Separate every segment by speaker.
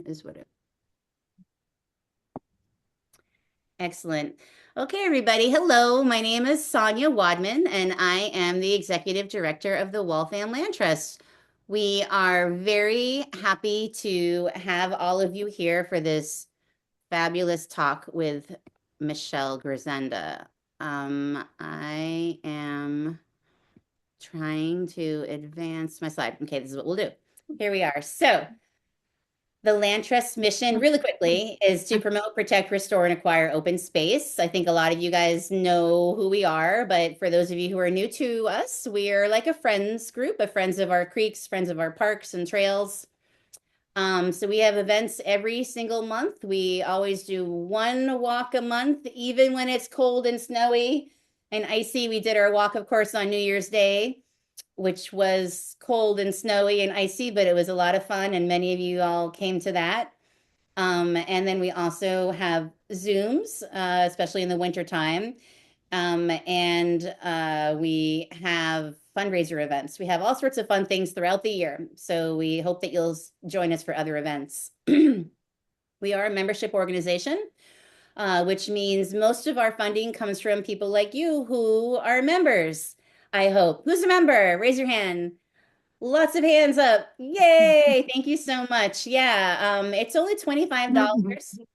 Speaker 1: is what it. Excellent. Okay, everybody. Hello, my name is Sonia Wadman, and I am the Executive Director of the Waltham Land Trust. We are very happy to have all of you here for this fabulous talk with Michelle Grisenda. I am trying to advance my slide. Okay, this is what we'll do. Here we are. So, the Land Trust mission, really quickly, is to promote, protect, restore, and acquire open space. I think a lot of you guys know who we are, but for those of you who are new to us, we are like a friends group of friends of our creeks, friends of our parks and trails. So we have events every single month. We always do one walk a month, even when it's cold and snowy and icy. We did our walk, of course, on New Year's Day, which was cold and snowy and icy, but it was a lot of fun, and many of you all came to that. And then we also have Zooms, especially in the wintertime. And we have fundraiser events. We have all sorts of fun things throughout the year. So we hope that you'll join us for other events. We are a membership organization, which means most of our funding comes from people like you who are members, I hope. Who's a member? Raise your hand. Lots of hands up. Yay. Thank you so much. Yeah, it's only $25.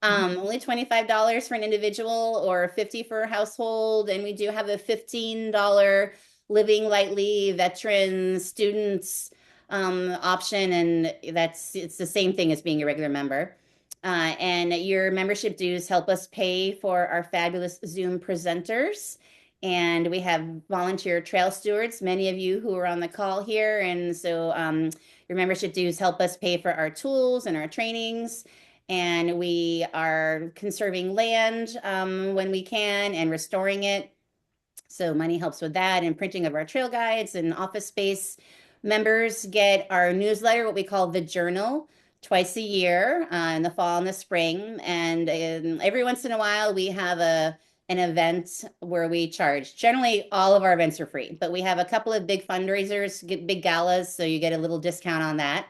Speaker 1: Only $25 for an individual or 50 for a household. And we do have a $15 living lightly veteran students option. And it's the same thing as being a regular member. And your membership dues help us pay for our fabulous Zoom presenters. And we have volunteer trail stewards, many of you who are on the call here. And so your membership dues help us pay for our tools and our trainings. And we are conserving land when we can and restoring it. So money helps with that, and printing of our trail guides and office space. Members get our newsletter, what we call the journal, twice a year in the fall and the spring. And every once in a while, we have an event where we charge. Generally, all of our events are free, but we have a couple of big fundraisers, big galas, so you get a little discount on that.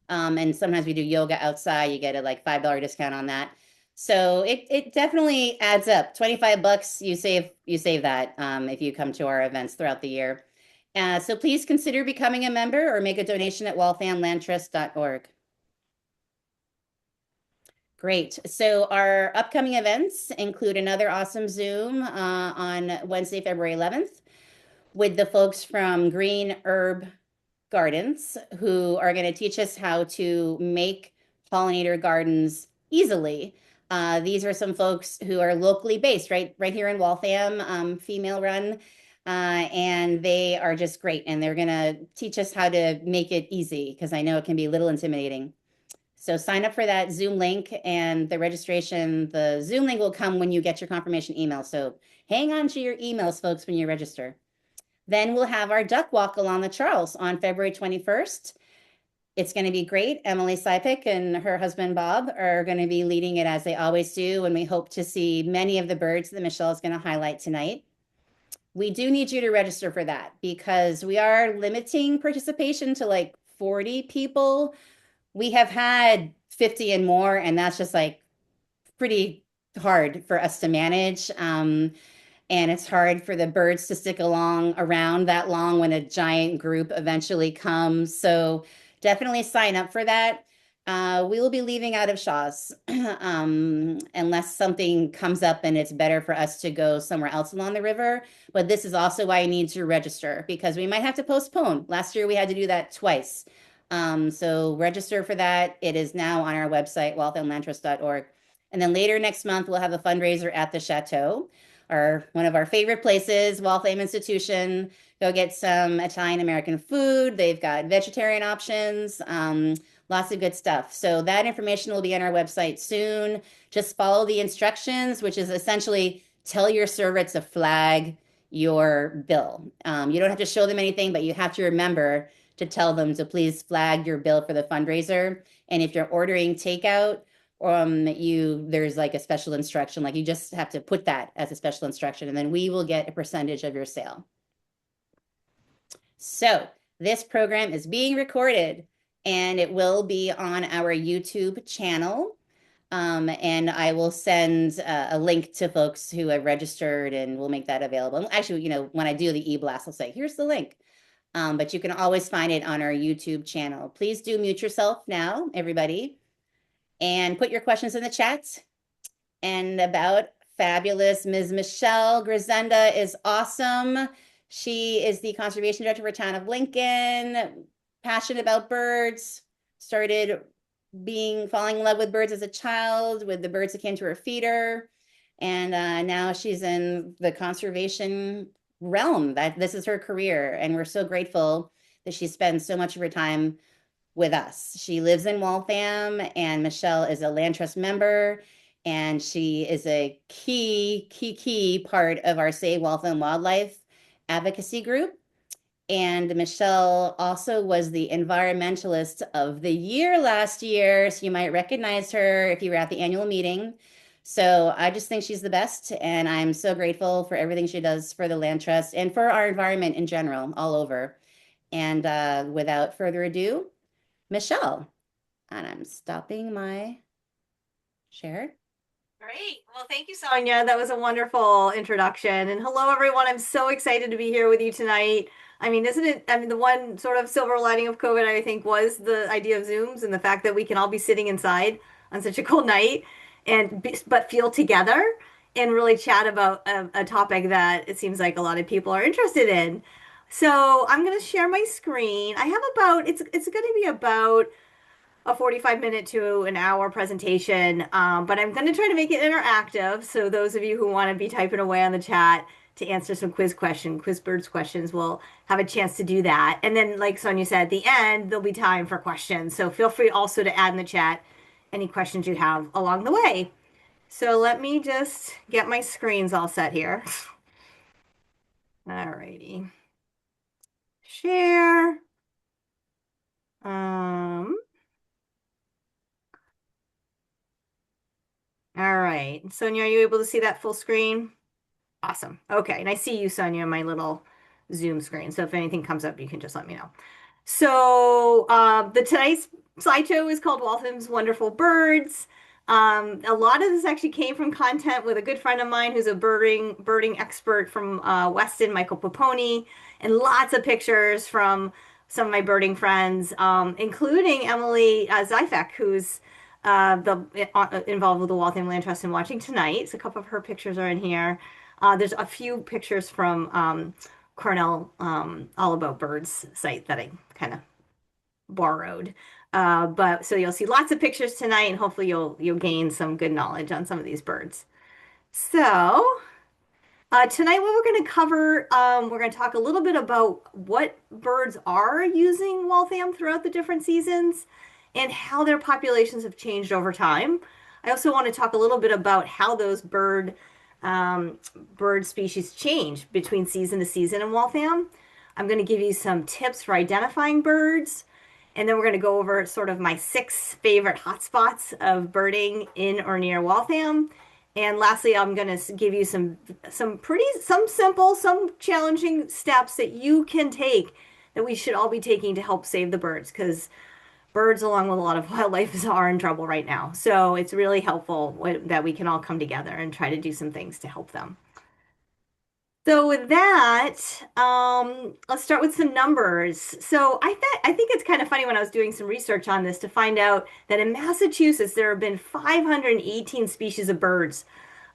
Speaker 1: And sometimes we do yoga outside, you get a like $5 discount on that. So it definitely adds up. 25 bucks, you save that if you come to our events throughout the year. So please consider becoming a member or make a donation at walthamlandtrust.org. Great. So our upcoming events include another awesome Zoom on Wednesday, February 11th with the folks from Green Herb Gardens who are going to teach us how to make pollinator gardens easily. These are some folks who are locally based, right here in Waltham, female run, and they are just great. And they're going to teach us how to make it easy because I know it can be a little intimidating. So sign up for that Zoom link, and the Zoom link will come when you get your confirmation email. So hang on to your emails, folks, when you register. Then we'll have our duck walk along the Charles on February 21st. It's going to be great. Emily Sypick and her husband Bob are going to be leading it as they always do, and we hope to see many of the birds that Michelle is going to highlight tonight. We do need you to register for that because we are limiting participation to like 40 people. We have had 50 and more, and that's just like pretty hard for us to manage. And it's hard for the birds to stick along around that long when a giant group eventually comes. So definitely sign up for that. We will be leaving out of Shaw's unless something comes up and it's better for us to go somewhere else along the river. But this is also why you need to register because we might have to postpone. Last year we had to do that twice. So register for that. It is now on our website, walthamlandtrust.org. And then later next month, we'll have a fundraiser at the Chateau, one of our favorite places, Waltham Institution. Go get some Italian American food. They've got vegetarian options, lots of good stuff. So that information will be on our website soon. Just follow the instructions, which is essentially tell your server to flag your bill. You don't have to show them anything, but you have to remember to tell them to please flag your bill for the fundraiser. And if you're ordering takeout, there's like a special instruction, like you just have to put that as a special instruction, and then we will get a percentage of your sale. So this program is being recorded, and it will be on our YouTube channel. And I will send a link to folks who have registered, and we'll make that available. Actually, when I do the e-blast, I'll say, here's the link. But you can always find it on our YouTube channel. Please do mute yourself now, everybody, and put your questions in the chat. And about fabulous Ms. Michelle Grisenda is awesome. She is the conservation director for Town of Lincoln, passionate about birds, started falling in love with birds as a child, with the birds that came to her feeder. And now she's in the conservation realm. This is her career. And we're so grateful that she spends so much of her time with us. She lives in Waltham, and Michelle is a land trust member, and she is a key part of our Save Waltham Wildlife advocacy group. And Michelle also was the environmentalist of the year last year. So you might recognize her if you were at the annual meeting. So I just think she's the best. And I'm so grateful for everything she does for the Land Trust and for our environment in general, all over. And without further ado, Michelle. And I'm stopping my share.
Speaker 2: Great. Well, thank you, Sonia. That was a wonderful introduction. And hello, everyone. I'm so excited to be here with you tonight. I mean, isn't it? I mean, the one sort of silver lining of COVID, I think, was the idea of Zooms and the fact that we can all be sitting inside on such a cool night but feel together and really chat about a topic that it seems like a lot of people are interested in. So I'm going to share my screen. I have it's going to be about a 45-minute to an hour presentation, but I'm going to try to make it interactive. So those of you who want to be typing away on the chat to answer some quiz birds questions will have a chance to do that. And then, like Sonia said, at the end, there'll be time for questions. So feel free also to add in the chat any questions you have along the way. So let me just get my screens all set here. All righty. Share. All right. Sonia, are you able to see that full screen? Awesome. Okay. And I see you, Sonia, on my little Zoom screen. So if anything comes up, you can just let me know. So the tonight's slideshow is called Waltham's Wonderful Birds. A lot of this actually came from content with a good friend of mine who's a birding expert from Weston, Michael Poponi, and lots of pictures from some of my birding friends, including Emily Zyfek, who's involved with the Waltham Land Trust and watching tonight. So a couple of her pictures are in here. There's a few pictures from Cornell All About Birds site that I kind of borrowed. But so you'll see lots of pictures tonight, and hopefully you'll gain some good knowledge on some of these birds. So tonight, what we're going to cover, we're going to talk a little bit about what birds are using Waltham throughout the different seasons and how their populations have changed over time. I also want to talk a little bit about how those bird species change between season to season in Waltham. I'm going to give you some tips for identifying birds, and then we're going to go over sort of my 6 favorite hotspots of birding in or near Waltham. And lastly, I'm going to give you some simple, some challenging steps that you can take that we should all be taking to help save the birds, because birds, along with a lot of wildlife, are in trouble right now. So it's really helpful that we can all come together and try to do some things to help them. So with that, let's start with some numbers. So I think it's kind of funny when I was doing some research on this to find out that in Massachusetts there have been 518 species of birds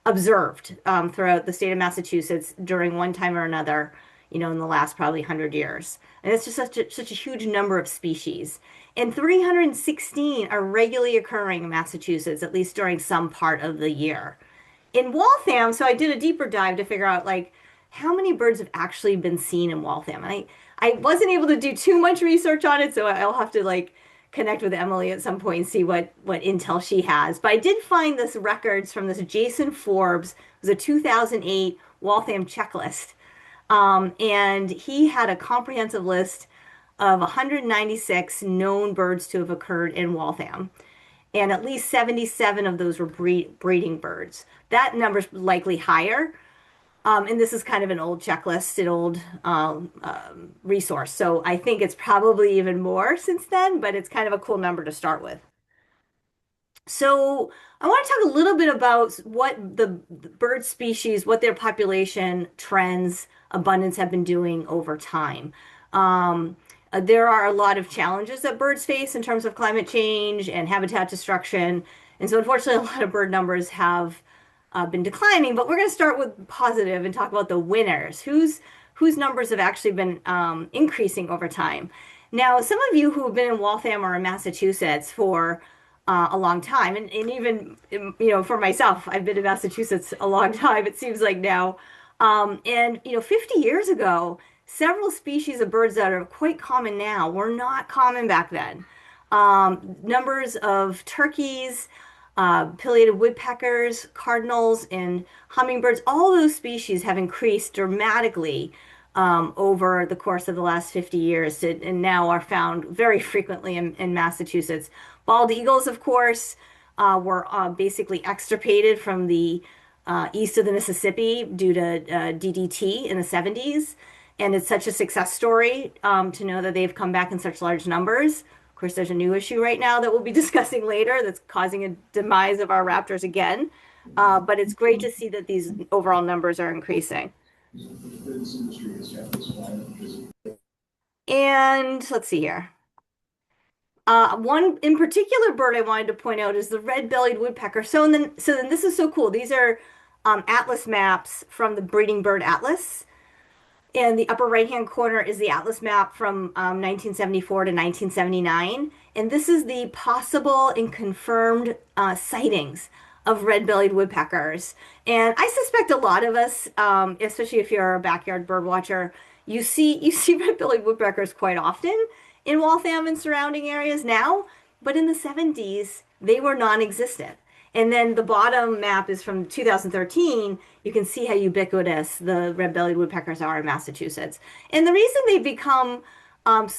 Speaker 2: observed throughout the state of Massachusetts during one time or another, in the last probably 100 years. And it's just such a huge number of species. And 316 are regularly occurring in Massachusetts, at least during some part of the year. In Waltham, so I did a deeper dive to figure out like how many birds have actually been seen in Waltham. And I wasn't able to do too much research on it, so I'll have to like connect with Emily at some point and see what intel she has. But I did find this records from this Jason Forbes. It was a 2008 Waltham checklist. And he had a comprehensive list of 196 known birds to have occurred in Waltham. And at least 77 of those were breeding birds. That number's likely higher. And this is kind of an old checklist, an old resource. So I think it's probably even more since then, but it's kind of a cool number to start with. So I want to talk a little bit about what the bird species, what their population trends, abundance have been doing over time. Um, there are a lot of challenges that birds face in terms of climate change and habitat destruction. And so unfortunately, a lot of bird numbers have been declining, but we're going to start with positive and talk about the winners, whose numbers have actually been increasing over time. Now, some of you who have been in Waltham or in Massachusetts for a long time. And even, for myself, I've been in Massachusetts a long time, it seems like now. 50 years ago, several species of birds that are quite common now were not common back then. Numbers of turkeys, pileated woodpeckers, cardinals, and hummingbirds, all those species have increased dramatically over the course of the last 50 years and now are found very frequently in Massachusetts. Bald eagles, of course, were basically extirpated from the east of the Mississippi due to DDT in the 70s. And it's such a success story to know that they've come back in such large numbers. Of course, there's a new issue right now that we'll be discussing later that's causing a demise of our raptors again. But it's great to see that these overall numbers are increasing. And let's see here. One in particular bird I wanted to point out is the red-bellied woodpecker. So then this is so cool. These are atlas maps from the Breeding Bird Atlas. And the upper right-hand corner is the atlas map from 1974 to 1979. And this is the possible and confirmed sightings of red-bellied woodpeckers. And I suspect a lot of us, especially if you're a backyard bird watcher, you see red-bellied woodpeckers quite often in Waltham and surrounding areas now, but in the 70s, they were non-existent. And then the bottom map is from 2013. You can see how ubiquitous the red-bellied woodpeckers are in Massachusetts. And the reason they've become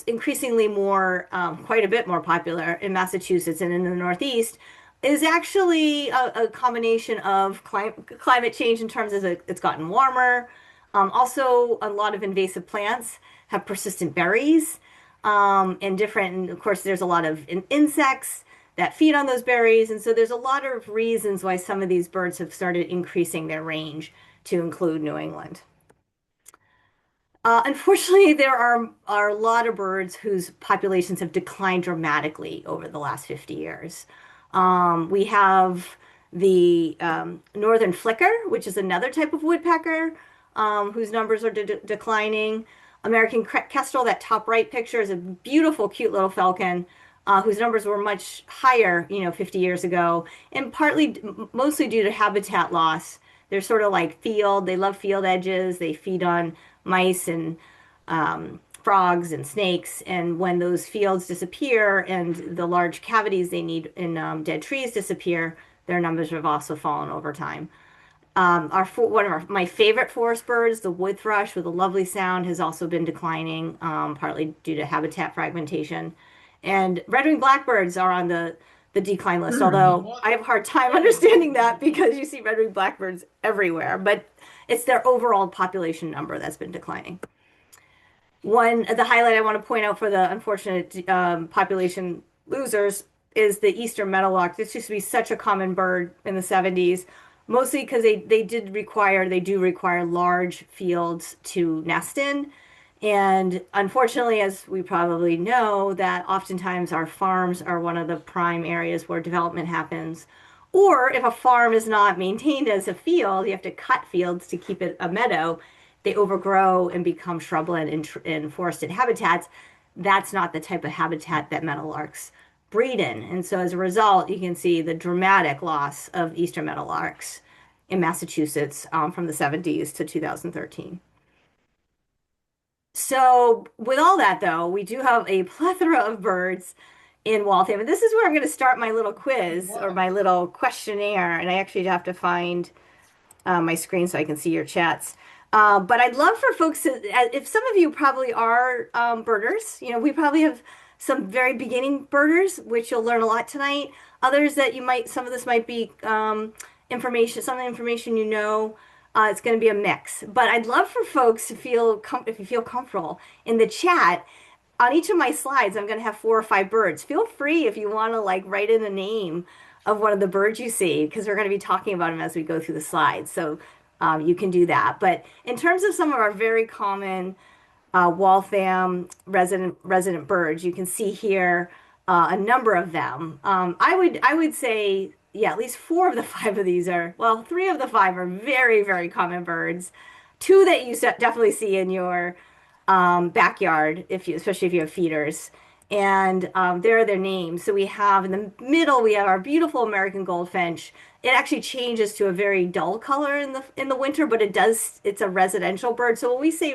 Speaker 2: increasingly more, quite a bit more popular in Massachusetts and in the Northeast is actually a combination of climate change in terms of it's gotten warmer. Also, a lot of invasive plants have persistent berries and different, and of course, there's a lot of insects that feed on those berries. And so there's a lot of reasons why some of these birds have started increasing their range to include New England. Unfortunately, there are a lot of birds whose populations have declined dramatically over the last 50 years. We have the northern flicker, which is another type of woodpecker, whose numbers are declining. American kestrel, that top right picture, is a beautiful, cute little falcon, whose numbers were much higher, 50 years ago, and mostly due to habitat loss. They're sort of like they love field edges. They feed on mice and frogs and snakes. And when those fields disappear and the large cavities they need in dead trees disappear, their numbers have also fallen over time. One of my favorite forest birds, the wood thrush with a lovely sound, has also been declining, partly due to habitat fragmentation. And red-winged blackbirds are on the decline list, although I have a hard time understanding that because you see red-winged blackbirds everywhere. But it's their overall population number that's been declining. The highlight I want to point out for the unfortunate population losers is the eastern meadowlark. This used to be such a common bird in the 70s, mostly because they do require large fields to nest in. And unfortunately, as we probably know, that oftentimes our farms are one of the prime areas where development happens. Or if a farm is not maintained as a field, you have to cut fields to keep it a meadow. They overgrow and become shrubland and forested habitats. That's not the type of habitat that meadowlarks breed in. And so as a result, you can see the dramatic loss of eastern meadowlarks in Massachusetts from the 70s to 2013. So with all that, though, we do have a plethora of birds in Waltham. And this is where I'm going to start my little quiz or my little questionnaire. And I actually have to find my screen so I can see your chats. But I'd love for folks to, if some of you probably are birders, we probably have some very beginning birders, which you'll learn a lot tonight. Others that some of this might be some of the information It's going to be a mix, but I'd love for folks to if you feel comfortable in the chat. On each of my slides, I'm going to have 4 or 5 birds. Feel free if you want to like write in the name of one of the birds you see, because we're going to be talking about them as we go through the slides. So you can do that. But in terms of some of our very common Waltham resident birds. You can see here a number of them. I would say yeah, at least 4 of the 5 of these are well, 3 of the 5 are very very common birds. Two that you definitely see in your backyard if you especially if you have feeders. And there are their names. So we have in the middle we have our beautiful American goldfinch. It actually changes to a very dull color in the winter, but it's a residential bird. So when we say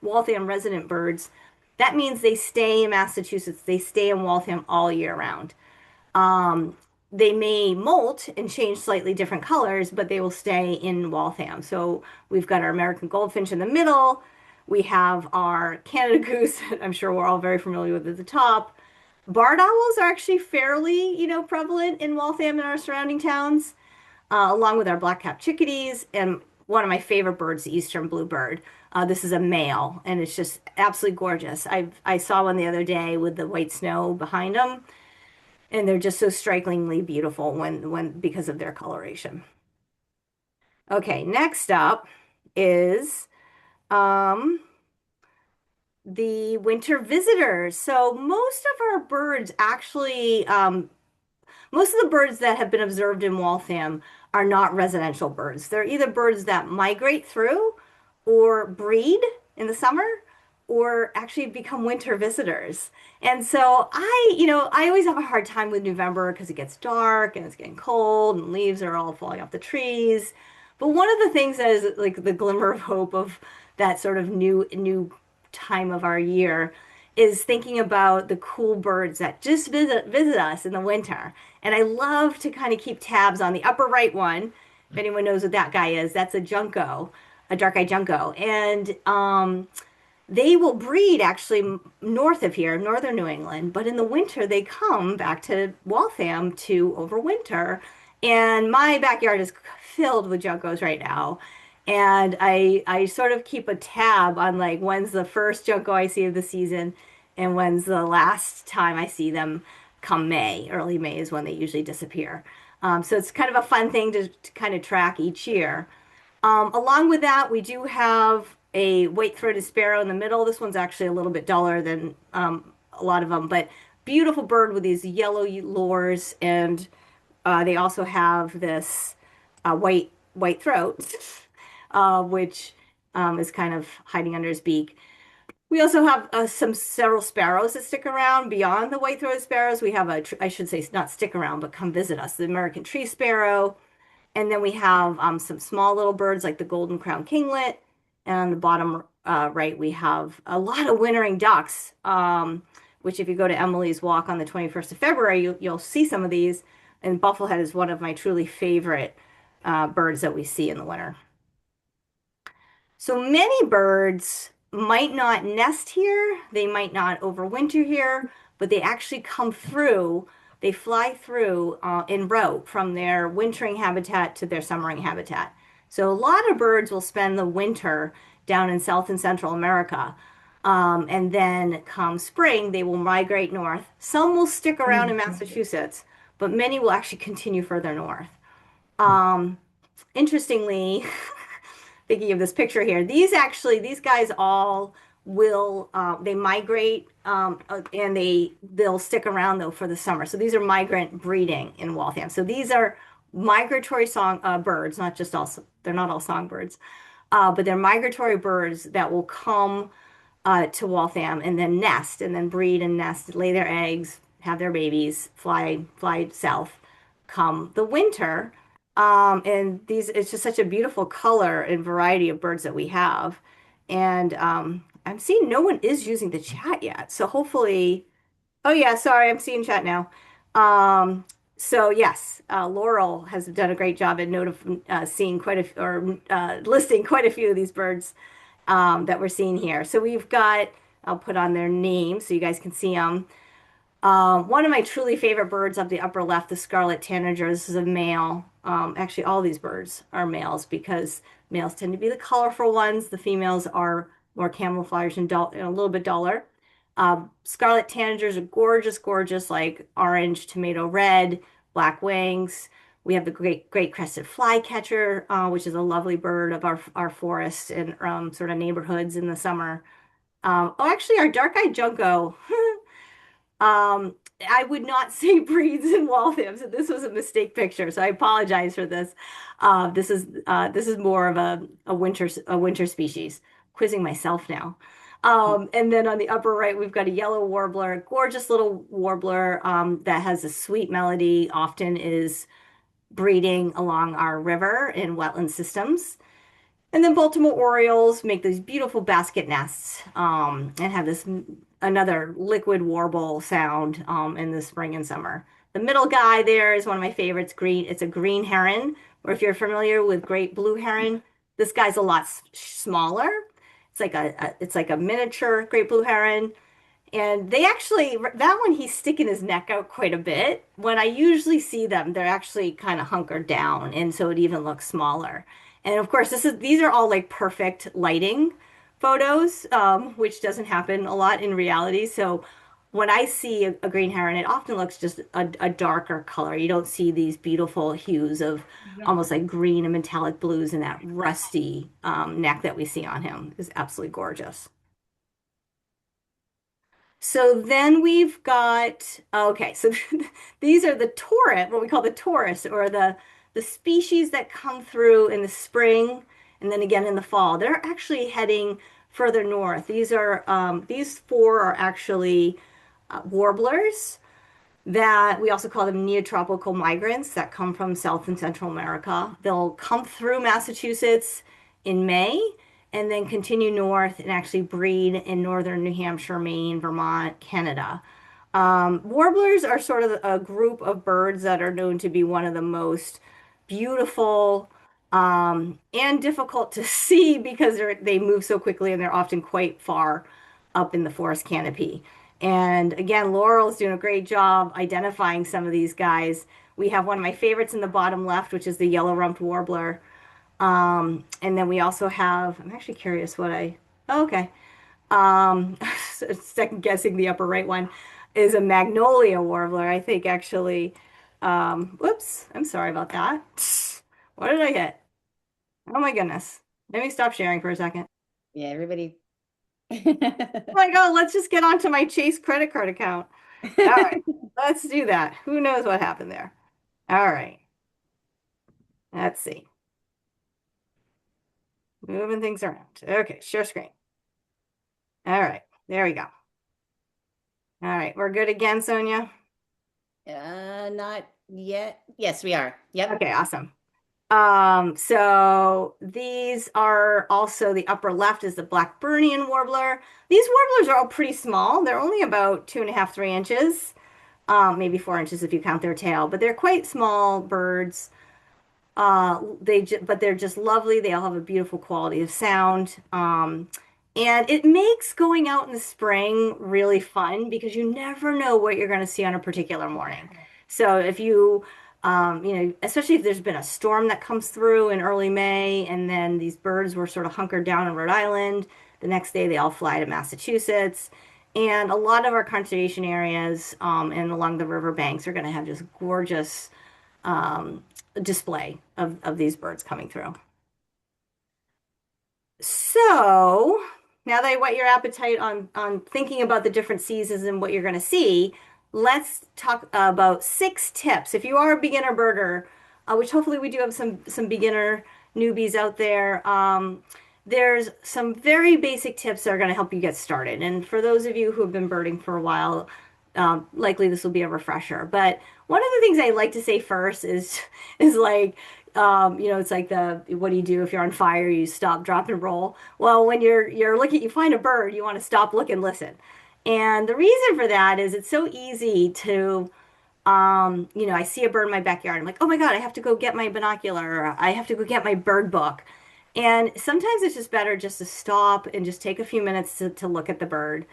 Speaker 2: Waltham resident birds, that means they stay in Massachusetts. They stay in Waltham all year round. Um, they may molt and change slightly different colors, but they will stay in Waltham. So we've got our American goldfinch in the middle. We have our Canada goose, I'm sure we're all very familiar with at the top. Barred owls are actually fairly, prevalent in Waltham and our surrounding towns, along with our black-capped chickadees and one of my favorite birds, the eastern bluebird. This is a male, and it's just absolutely gorgeous. I saw one the other day with the white snow behind them, and they're just so strikingly beautiful when because of their coloration. Okay, next up is um, the winter visitors. So most of the birds that have been observed in Waltham are not residential birds. They're either birds that migrate through or breed in the summer or actually become winter visitors. And so I always have a hard time with November because it gets dark and it's getting cold and leaves are all falling off the trees. But one of the things that is like the glimmer of hope of that sort of new time of our year is thinking about the cool birds that just visit us in the winter. And I love to kind of keep tabs on the upper right one. If anyone knows what that guy is, that's a junco, a dark-eyed junco. And they will breed actually north of here, northern New England, but in the winter they come back to Waltham to overwinter. And my backyard is filled with juncos right now. And I sort of keep a tab on like when's the first junco I see of the season and when's the last time I see them come May. Early May is when they usually disappear. So it's kind of a fun thing to kind of track each year. Along with that, we do have a white-throated sparrow in the middle. This one's actually a little bit duller than a lot of them, but beautiful bird with these yellow lores, and they also have this white throat, which is kind of hiding under his beak. We also have several sparrows that stick around beyond the white-throated sparrows. We have I should say not stick around, but come visit us, the American tree sparrow. And then we have some small little birds like the golden crowned kinglet. And on the bottom right, we have a lot of wintering ducks, which if you go to Emily's Walk on the 21st of February, you'll see some of these. And bufflehead is one of my truly favorite birds that we see in the winter. So many birds might not nest here, they might not overwinter here, but they actually come through. They fly through en route from their wintering habitat to their summering habitat. So a lot of birds will spend the winter down in South and Central America. And then come spring, they will migrate north. Some will stick around in Massachusetts, but many will actually continue further north. Interestingly, thinking of this picture here, these guys all will they migrate and they'll stick around though for the summer. So these are migrant breeding in Waltham. So these are migratory birds, not just all they're not all songbirds, but they're migratory birds that will come to Waltham and then nest and then breed and nest, lay their eggs, have their babies, fly south come the winter. And it's just such a beautiful color and variety of birds that we have. And I'm seeing no one is using the chat yet. So hopefully, oh yeah, sorry, I'm seeing chat now. So yes, Laurel has done a great job at seeing listing quite a few of these birds that we're seeing here. So we've got, I'll put on their names so you guys can see them. One of my truly favorite birds up the upper left, the scarlet tanager. This is a male. Actually, all these birds are males because males tend to be the colorful ones. The females are more camouflaged and dull, and a little bit duller. Scarlet tanagers are gorgeous, gorgeous, like orange, tomato red, black wings. We have the great crested flycatcher, which is a lovely bird of our forest and sort of neighborhoods in the summer. Oh, actually, our dark-eyed junco. Um, I would not say breeds in Waltham, so this was a mistake picture. So I apologize for this. This is more of a winter species. Quizzing myself now. And then on the upper right, we've got a yellow warbler, gorgeous little warbler that has a sweet melody. Often is breeding along our river and wetland systems. And then Baltimore Orioles make these beautiful basket nests and have this another liquid warble sound in the spring and summer. The middle guy there is one of my favorites, green. It's a green heron, or if you're familiar with great blue heron, this guy's a lot smaller. It's like a miniature great blue heron. And they actually, that one, he's sticking his neck out quite a bit. When I usually see them, they're actually kind of hunkered down, and so it even looks smaller. And of course, these are all like perfect lighting photos, which doesn't happen a lot in reality. So when I see a green heron, it often looks just a darker color. You don't see these beautiful hues of almost like green and metallic blues, and that rusty neck that we see on him is absolutely gorgeous. So then we've got, okay, so these are the torrent, what we call the tourists, or the species that come through in the spring and then again in the fall. They're actually heading further north. These four are actually warblers that we also call them neotropical migrants that come from South and Central America. They'll come through Massachusetts in May and then continue north and actually breed in northern New Hampshire, Maine, Vermont, Canada. Warblers are sort of a group of birds that are known to be one of the most beautiful and difficult to see because they move so quickly and they're often quite far up in the forest canopy. And again, Laurel's doing a great job identifying some of these guys. We have one of my favorites in the bottom left, which is the yellow-rumped warbler. And then we also have, I'm actually curious oh, okay. Second guessing the upper right one is a magnolia warbler, I think actually. Whoops, I'm sorry about that. What did I hit? Oh my goodness. Let me stop sharing for a second.
Speaker 1: Yeah, everybody.
Speaker 2: Oh my God, let's just get onto my Chase credit card account. All right, let's do that. Who knows what happened there? All right, let's see. Moving things around. Okay, share screen. All right, there we go. All right, we're good again, Sonia?
Speaker 1: Not yet. Yes, we are. Yep.
Speaker 2: Okay, awesome. So these are also the upper left is the Blackburnian warbler. These warblers are all pretty small. They're only about 2.5, 3 inches, maybe 4 inches if you count their tail, but they're quite small birds. But they're just lovely. They all have a beautiful quality of sound. And it makes going out in the spring really fun because you never know what you're going to see on a particular morning. So if especially if there's been a storm that comes through in early May, and then these birds were sort of hunkered down in Rhode Island, the next day they all fly to Massachusetts. And a lot of our conservation areas and along the river banks are going to have just gorgeous display of these birds coming through. So now that I whet your appetite on thinking about the different seasons and what you're going to see, let's talk about 6 tips. If you are a beginner birder, which hopefully we do have some beginner newbies out there, there's some very basic tips that are going to help you get started. And for those of you who have been birding for a while, likely this will be a refresher. But one of the things I like to say first is like, it's like what do you do if you're on fire? You stop, drop, and roll. Well, when you're looking, you find a bird, you want to stop, look, and listen. And the reason for that is it's so easy to, I see a bird in my backyard. I'm like, oh my God, I have to go get my binocular. Or I have to go get my bird book. And sometimes it's just better just to stop and just take a few minutes to look at the bird.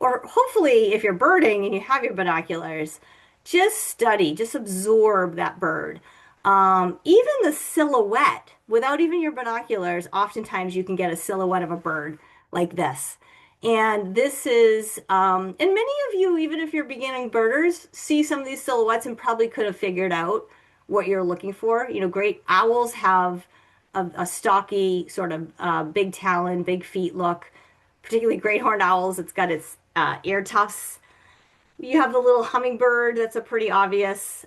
Speaker 2: Or hopefully, if you're birding and you have your binoculars, just study, just absorb that bird. Even the silhouette, without even your binoculars, oftentimes you can get a silhouette of a bird like this. And this is, and many of you, even if you're beginning birders, see some of these silhouettes and probably could have figured out what you're looking for. You know, great owls have a stocky, sort of big talon, big feet look, particularly great horned owls. It's got its ear tufts. You have the little hummingbird. That's a pretty obvious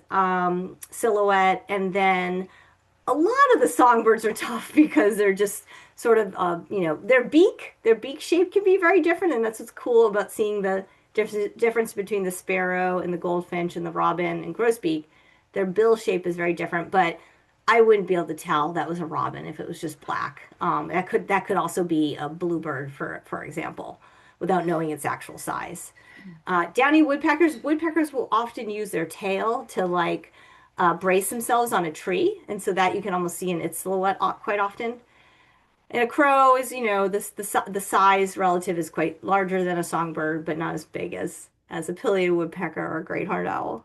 Speaker 2: silhouette. And then a lot of the songbirds are tough because they're just sort of, their beak shape can be very different. And that's what's cool about seeing the difference between the sparrow and the goldfinch and the robin and grosbeak. Their bill shape is very different, but I wouldn't be able to tell that was a robin if it was just black. That could also be a bluebird, for example, without knowing its actual size. Downy woodpeckers will often use their tail to like brace themselves on a tree, and so that you can almost see in its silhouette quite often. And a crow is, the size relative is quite larger than a songbird, but not as big as a pileated woodpecker or a great horned owl.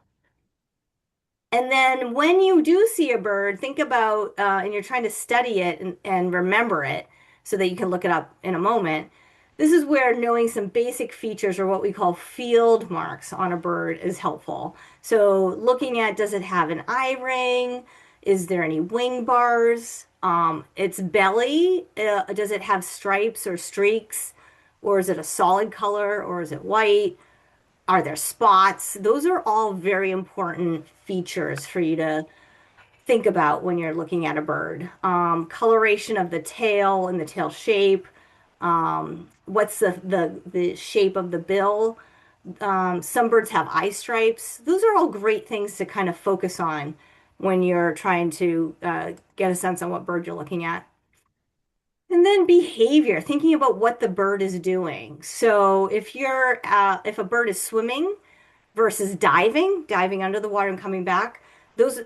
Speaker 2: And then when you do see a bird, think about, and you're trying to study it and remember it so that you can look it up in a moment. This is where knowing some basic features or what we call field marks on a bird is helpful. So looking at, does it have an eye ring? Is there any wing bars? Its belly, does it have stripes or streaks? Or is it a solid color or is it white? Are there spots? Those are all very important features for you to think about when you're looking at a bird. Coloration of the tail and the tail shape. What's the shape of the bill? Some birds have eye stripes. Those are all great things to kind of focus on when you're trying to get a sense on what bird you're looking at. And then behavior, thinking about what the bird is doing. So if a bird is swimming, versus diving under the water and coming back. Those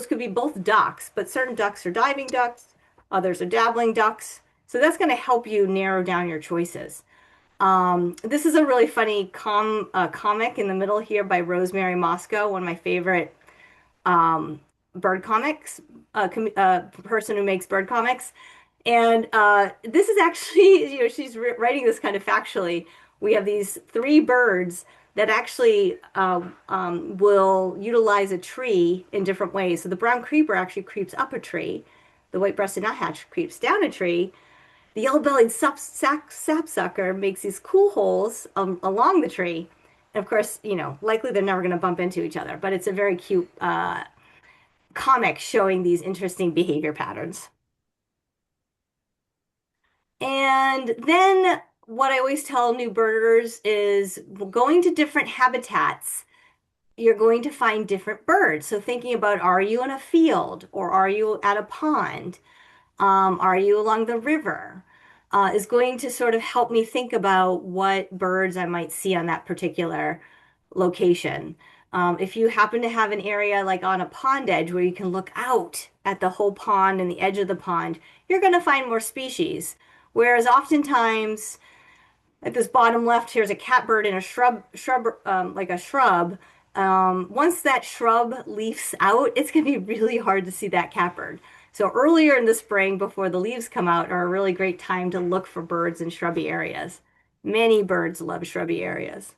Speaker 2: could be both ducks, but certain ducks are diving ducks, others are dabbling ducks. So that's going to help you narrow down your choices. This is a really funny comic in the middle here by Rosemary Moscow, one of my favorite bird comics, person who makes bird comics. And this is actually, she's writing this kind of factually. We have these three birds that actually will utilize a tree in different ways. So the brown creeper actually creeps up a tree. The white-breasted nuthatch creeps down a tree. The yellow-bellied sapsucker makes these cool holes along the tree. And of course, likely they're never going to bump into each other, but it's a very cute comic showing these interesting behavior patterns. And then what I always tell new birders is going to different habitats, you're going to find different birds. So thinking about, are you in a field or are you at a pond? Are you along the river? Is going to sort of help me think about what birds I might see on that particular location. If you happen to have an area like on a pond edge where you can look out at the whole pond and the edge of the pond, you're going to find more species. Whereas oftentimes at this bottom left, here's a catbird in a like a shrub. Once that shrub leaves out, it's going to be really hard to see that catbird. So earlier in the spring, before the leaves come out, are a really great time to look for birds in shrubby areas. Many birds love shrubby areas.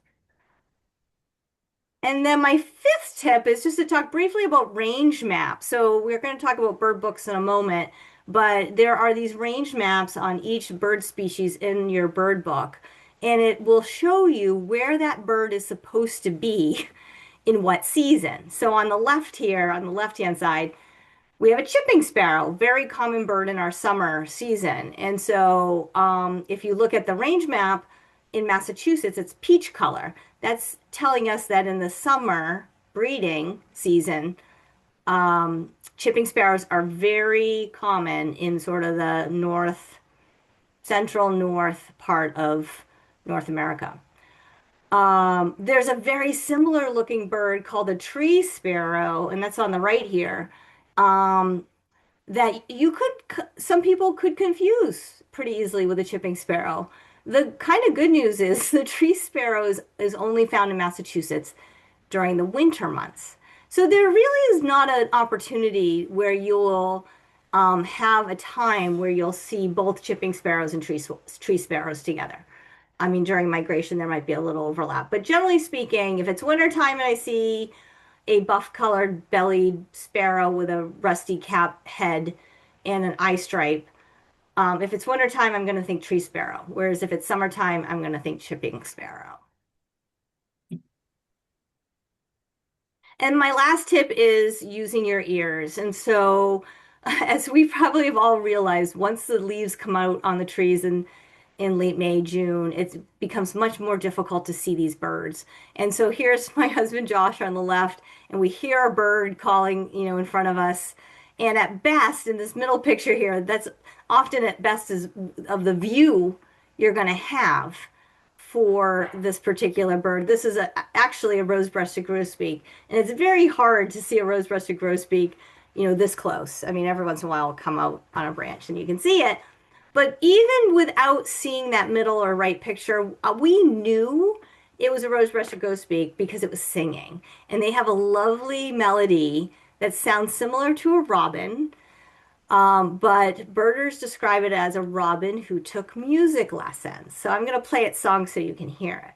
Speaker 2: And then my fifth tip is just to talk briefly about range maps. So we're going to talk about bird books in a moment, but there are these range maps on each bird species in your bird book, and it will show you where that bird is supposed to be in what season. So on the left here, on the left-hand side, we have a chipping sparrow, very common bird in our summer season. And so if you look at the range map in Massachusetts, it's peach color. That's telling us that in the summer breeding season, chipping sparrows are very common in sort of the central north part of North America. There's a very similar looking bird called a tree sparrow, and that's on the right here, that some people could confuse pretty easily with a chipping sparrow. The kind of good news is the tree sparrow is only found in Massachusetts during the winter months. So there really is not an opportunity where you'll have a time where you'll see both chipping sparrows and tree sparrows together. I mean, during migration, there might be a little overlap, but generally speaking, if it's wintertime and I see a buff colored bellied sparrow with a rusty cap head and an eye stripe, if it's wintertime, I'm going to think tree sparrow. Whereas if it's summertime, I'm going to think chipping sparrow. And my last tip is using your ears. And so, as we probably have all realized, once the leaves come out on the trees in late May, June, it becomes much more difficult to see these birds. And so here's my husband Josh on the left, and we hear a bird calling, in front of us. And at best, in this middle picture here, that's often at best is of the view you're going to have for this particular bird. This is actually a rose-breasted grosbeak, and it's very hard to see a rose-breasted grosbeak, this close. I mean, every once in a while it'll come out on a branch and you can see it. But even without seeing that middle or right picture, we knew it was a rose-breasted grosbeak because it was singing. And they have a lovely melody that sounds similar to a robin, but birders describe it as a robin who took music lessons. So I'm going to play its song so you can hear it.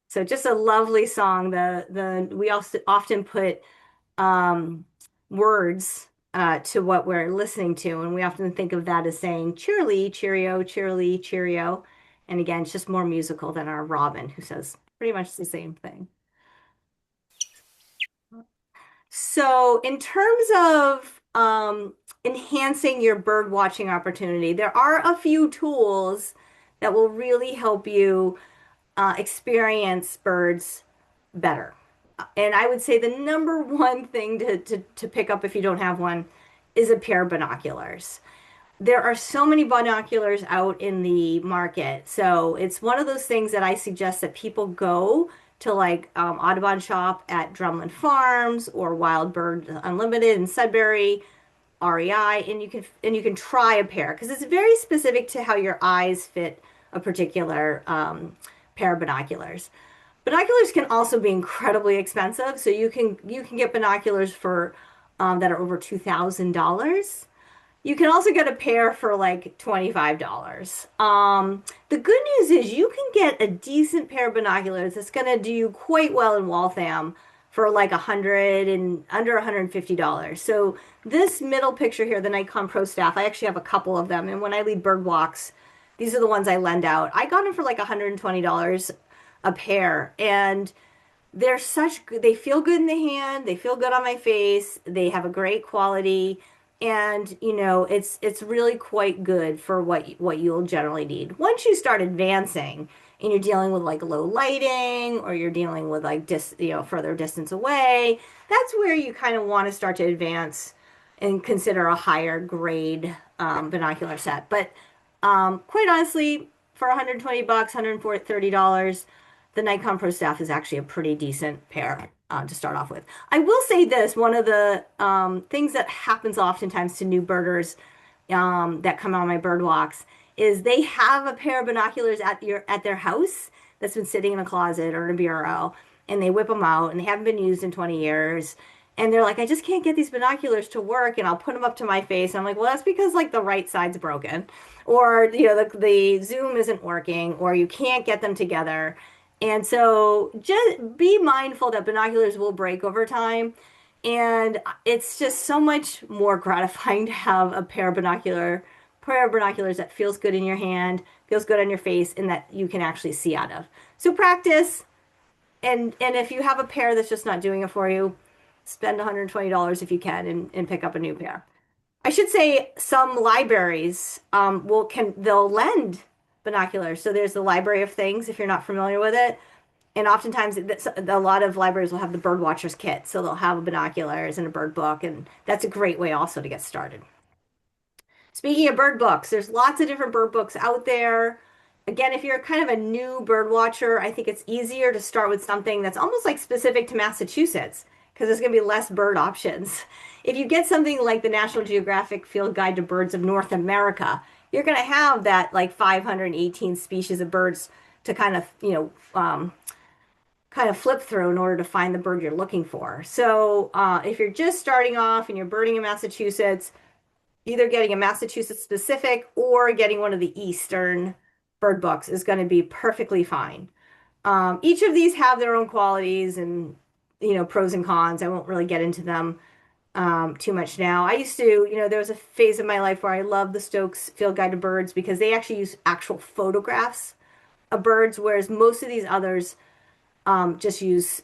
Speaker 2: So just a lovely song. The we also often put um, words to what we're listening to, and we often think of that as saying cheerily, cheerio, cheerily, cheerio. And again, it's just more musical than our robin, who says pretty much the same thing. So, in terms of enhancing your bird watching opportunity, there are a few tools that will really help you experience birds better. And I would say the number one thing to pick up if you don't have one is a pair of binoculars. There are so many binoculars out in the market. So it's one of those things that I suggest that people go to like Audubon Shop at Drumlin Farms or Wild Bird Unlimited in Sudbury, REI, and you can try a pair because it's very specific to how your eyes fit a particular pair of binoculars. Binoculars can also be incredibly expensive, so you can get binoculars for that are over $2,000. You can also get a pair for like $25. The good news is you can get a decent pair of binoculars that's going to do you quite well in Waltham for like 100 and under $150. So this middle picture here, the Nikon Pro Staff, I actually have a couple of them. And when I lead bird walks, these are the ones I lend out. I got them for like $120 a pair. And they feel good in the hand, they feel good on my face, they have a great quality, and it's really quite good for what you'll generally need. Once you start advancing and you're dealing with like low lighting or you're dealing with like further distance away, that's where you kind of want to start to advance and consider a higher grade binocular set. But quite honestly, for 120 bucks, $130, the Nikon Pro Staff is actually a pretty decent pair to start off with. I will say this, one of the things that happens oftentimes to new birders that come on my bird walks is they have a pair of binoculars at their house that's been sitting in a closet or in a bureau, and they whip them out and they haven't been used in 20 years. And they're like, I just can't get these binoculars to work, and I'll put them up to my face. And I'm like, well, that's because like the right side's broken, or the zoom isn't working, or you can't get them together. And so just be mindful that binoculars will break over time. And it's just so much more gratifying to have a pair of binoculars that feels good in your hand, feels good on your face, and that you can actually see out of. So practice. And if you have a pair that's just not doing it for you, spend $120 if you can and pick up a new pair. I should say some libraries they'll lend binoculars. So there's the Library of Things if you're not familiar with it. And oftentimes a lot of libraries will have the bird watchers kit. So they'll have binoculars and a bird book, and that's a great way also to get started. Speaking of bird books, there's lots of different bird books out there. Again, if you're kind of a new bird watcher, I think it's easier to start with something that's almost like specific to Massachusetts because there's going to be less bird options. If you get something like the National Geographic Field Guide to Birds of North America, you're going to have that like 518 species of birds to kind of, kind of flip through in order to find the bird you're looking for. So if you're just starting off and you're birding in Massachusetts, either getting a Massachusetts specific or getting one of the Eastern bird books is going to be perfectly fine. Each of these have their own qualities and pros and cons. I won't really get into them too much now. I used to, there was a phase of my life where I loved the Stokes Field Guide to Birds because they actually use actual photographs of birds, whereas most of these others just use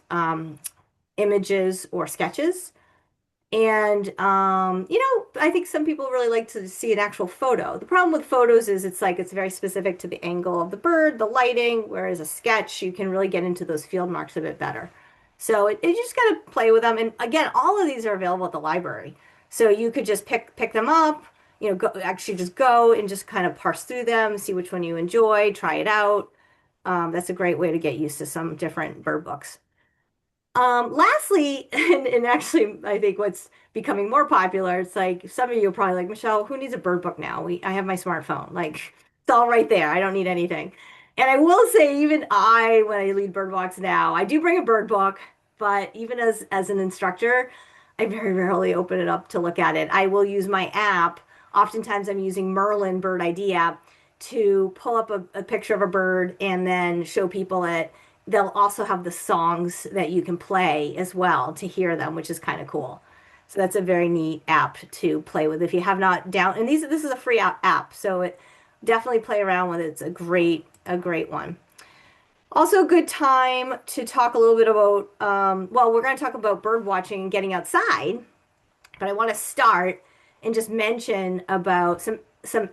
Speaker 2: images or sketches. And I think some people really like to see an actual photo. The problem with photos is it's very specific to the angle of the bird, the lighting, whereas a sketch, you can really get into those field marks a bit better. So you just got to play with them. And again, all of these are available at the library. So you could just pick them up, just go and just kind of parse through them, see which one you enjoy, try it out. That's a great way to get used to some different bird books. Lastly, and actually, I think what's becoming more popular, it's like some of you are probably like, Michelle, who needs a bird book now? I have my smartphone. Like, it's all right there. I don't need anything. And I will say, even when I lead bird walks now, I do bring a bird book, but even as an instructor, I very rarely open it up to look at it. I will use my app. Oftentimes, I'm using Merlin Bird ID app to pull up a picture of a bird and then show people it. They'll also have the songs that you can play as well to hear them, which is kind of cool. So that's a very neat app to play with if you have not and this is a free app, so definitely play around with it. It's a great one. Also, a good time to talk a little bit about, well, we're going to talk about bird watching and getting outside, but I want to start and just mention about some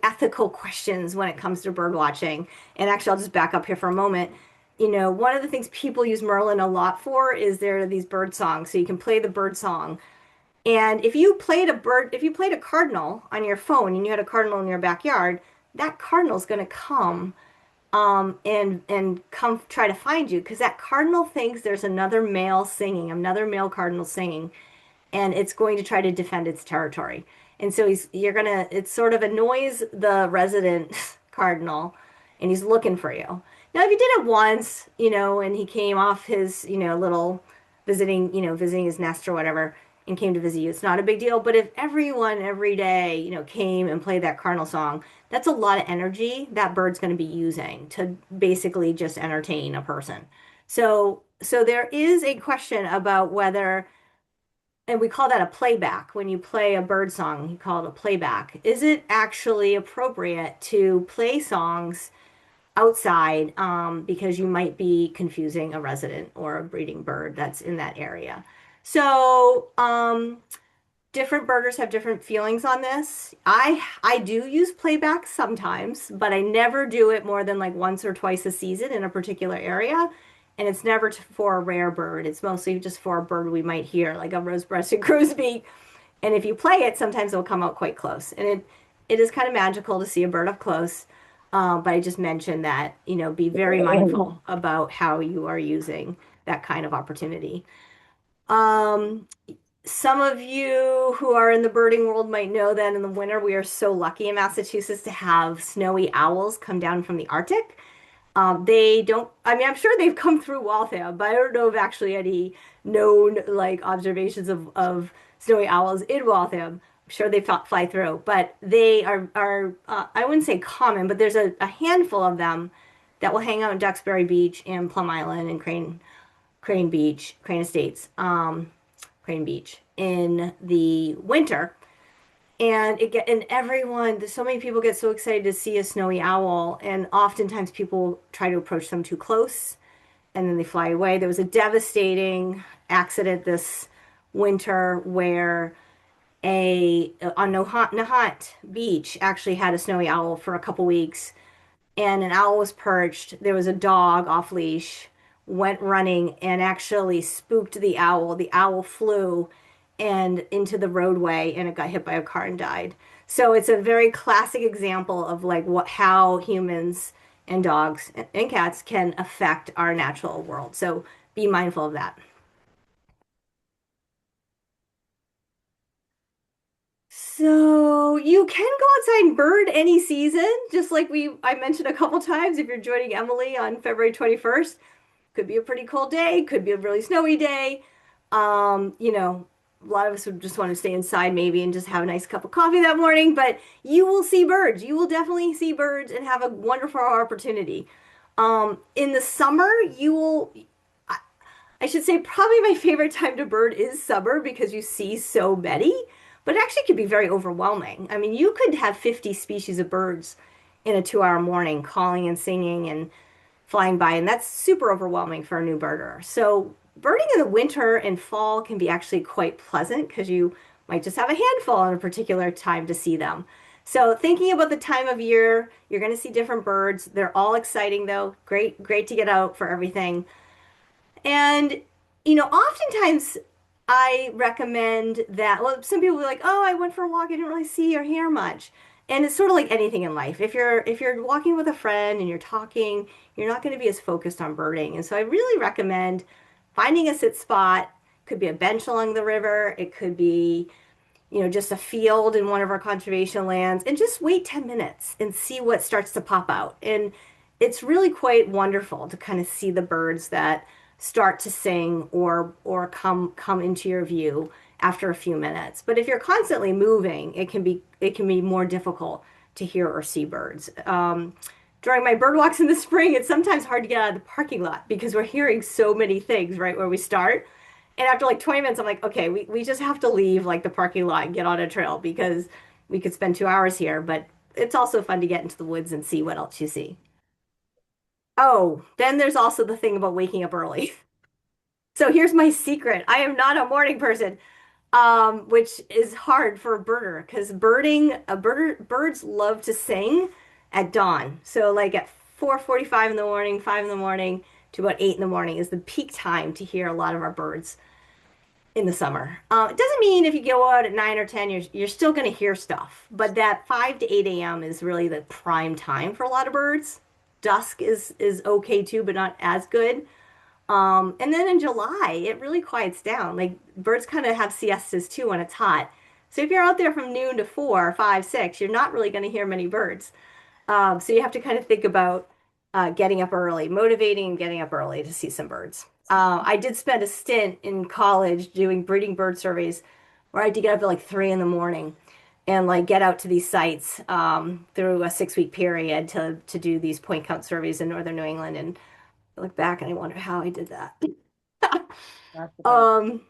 Speaker 2: ethical questions when it comes to bird watching. And actually, I'll just back up here for a moment. One of the things people use Merlin a lot for is there are these bird songs. So you can play the bird song. And if you played a cardinal on your phone and you had a cardinal in your backyard, that cardinal's going to come and come try to find you because that cardinal thinks there's another male cardinal singing, and it's going to try to defend its territory. And so it sort of annoys the resident cardinal, and he's looking for you. Now, if he did it once, and he came off his, little visiting his nest or whatever, and came to visit you, it's not a big deal. But if everyone every day, came and played that cardinal song, that's a lot of energy that bird's going to be using to basically just entertain a person. So there is a question about whether, and we call that a playback. When you play a bird song, you call it a playback. Is it actually appropriate to play songs outside because you might be confusing a resident or a breeding bird that's in that area? So different birders have different feelings on this. I do use playback sometimes, but I never do it more than like once or twice a season in a particular area. And it's never for a rare bird. It's mostly just for a bird we might hear, like a rose-breasted grosbeak. And if you play it, sometimes it'll come out quite close. And it is kind of magical to see a bird up close. But I just mentioned that, be very mindful about how you are using that kind of opportunity. Um, some of you who are in the birding world might know that in the winter we are so lucky in Massachusetts to have snowy owls come down from the Arctic. They don't, I mean, I'm sure they've come through Waltham, but I don't know of actually any known like observations of snowy owls in Waltham. I'm sure they fly through, but they are I wouldn't say common, but there's a handful of them that will hang out in Duxbury Beach and Plum Island and Crane Beach, Crane Estates, Crane Beach in the winter. And everyone, so many people get so excited to see a snowy owl, and oftentimes people try to approach them too close, and then they fly away. There was a devastating accident this winter where on Nahant Beach actually had a snowy owl for a couple weeks, and an owl was perched. There was a dog off leash, went running and actually spooked the owl. The owl flew and into the roadway and it got hit by a car and died. So it's a very classic example of like how humans and dogs and cats can affect our natural world. So be mindful of that. So you can go outside and bird any season, just like I mentioned a couple times. If you're joining Emily on February 21st, could be a pretty cold day, could be a really snowy day. You know, a lot of us would just want to stay inside maybe and just have a nice cup of coffee that morning, but you will see birds. You will definitely see birds and have a wonderful opportunity. In the summer, you will, I should say, probably my favorite time to bird is summer because you see so many, but it actually could be very overwhelming. I mean, you could have 50 species of birds in a 2 hour morning calling and singing and flying by, and that's super overwhelming for a new birder. So birding in the winter and fall can be actually quite pleasant because you might just have a handful on a particular time to see them. So thinking about the time of year, you're going to see different birds. They're all exciting though. Great, great to get out for everything. And, oftentimes I recommend that. Well, some people will be like, "Oh, I went for a walk. I didn't really see or hear much." And it's sort of like anything in life. If you're walking with a friend and you're talking, you're not going to be as focused on birding. And so I really recommend finding a sit spot. Could be a bench along the river. It could be just a field in one of our conservation lands and just wait 10 minutes and see what starts to pop out. And it's really quite wonderful to kind of see the birds that start to sing or come into your view after a few minutes. But if you're constantly moving, it can be more difficult to hear or see birds. During my bird walks in the spring, it's sometimes hard to get out of the parking lot because we're hearing so many things right where we start. And after like 20 minutes, I'm like, okay, we just have to leave like the parking lot and get on a trail because we could spend 2 hours here. But it's also fun to get into the woods and see what else you see. Oh, then there's also the thing about waking up early. So here's my secret. I am not a morning person, which is hard for a birder because birds love to sing at dawn. So like at 4:45 in the morning, 5 in the morning to about 8 in the morning is the peak time to hear a lot of our birds in the summer. It doesn't mean if you go out at 9 or 10, you're still going to hear stuff, but that 5 to 8 a.m. is really the prime time for a lot of birds. Dusk is okay too, but not as good. And then in July, it really quiets down. Like birds kind of have siestas too when it's hot. So if you're out there from noon to 4, 5, 6, you're not really going to hear many birds. So you have to kind of think about getting up early, motivating and getting up early to see some birds. I did spend a stint in college doing breeding bird surveys where I had to get up at like 3 in the morning and like get out to these sites through a 6 week period to do these point count surveys in northern New England. And I look back and I wonder how I did that.
Speaker 1: That's the best.
Speaker 2: Um,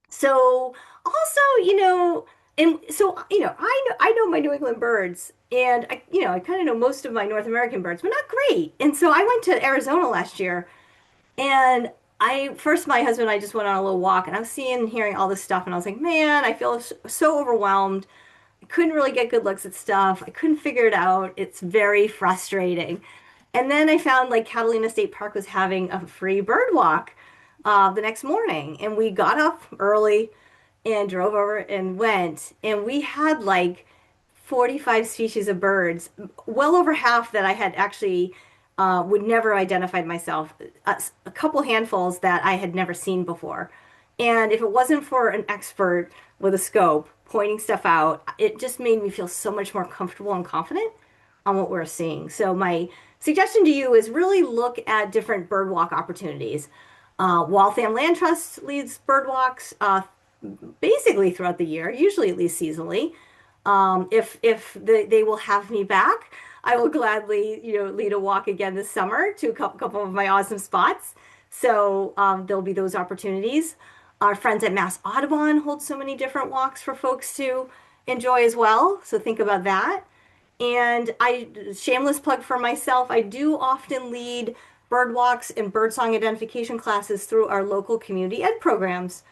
Speaker 2: so also, and so, I know my New England birds and I kind of know most of my North American birds, but not great. And so I went to Arizona last year and my husband and I just went on a little walk and I was seeing and hearing all this stuff and I was like, man, I feel so overwhelmed. I couldn't really get good looks at stuff. I couldn't figure it out. It's very frustrating. And then I found like Catalina State Park was having a free bird walk the next morning. And we got up early and drove over and went. And we had like 45 species of birds, well over half that I had actually would never identified myself, a couple handfuls that I had never seen before. And if it wasn't for an expert with a scope pointing stuff out, it just made me feel so much more comfortable and confident on what we're seeing. So my suggestion to you is really look at different birdwalk opportunities. Waltham Land Trust leads birdwalks basically throughout the year, usually at least seasonally. If they will have me back, I will gladly, lead a walk again this summer to a couple of my awesome spots. So there'll be those opportunities. Our friends at Mass Audubon hold so many different walks for folks to enjoy as well. So think about that. And shameless plug for myself, I do often lead bird walks and birdsong identification classes through our local community ed programs.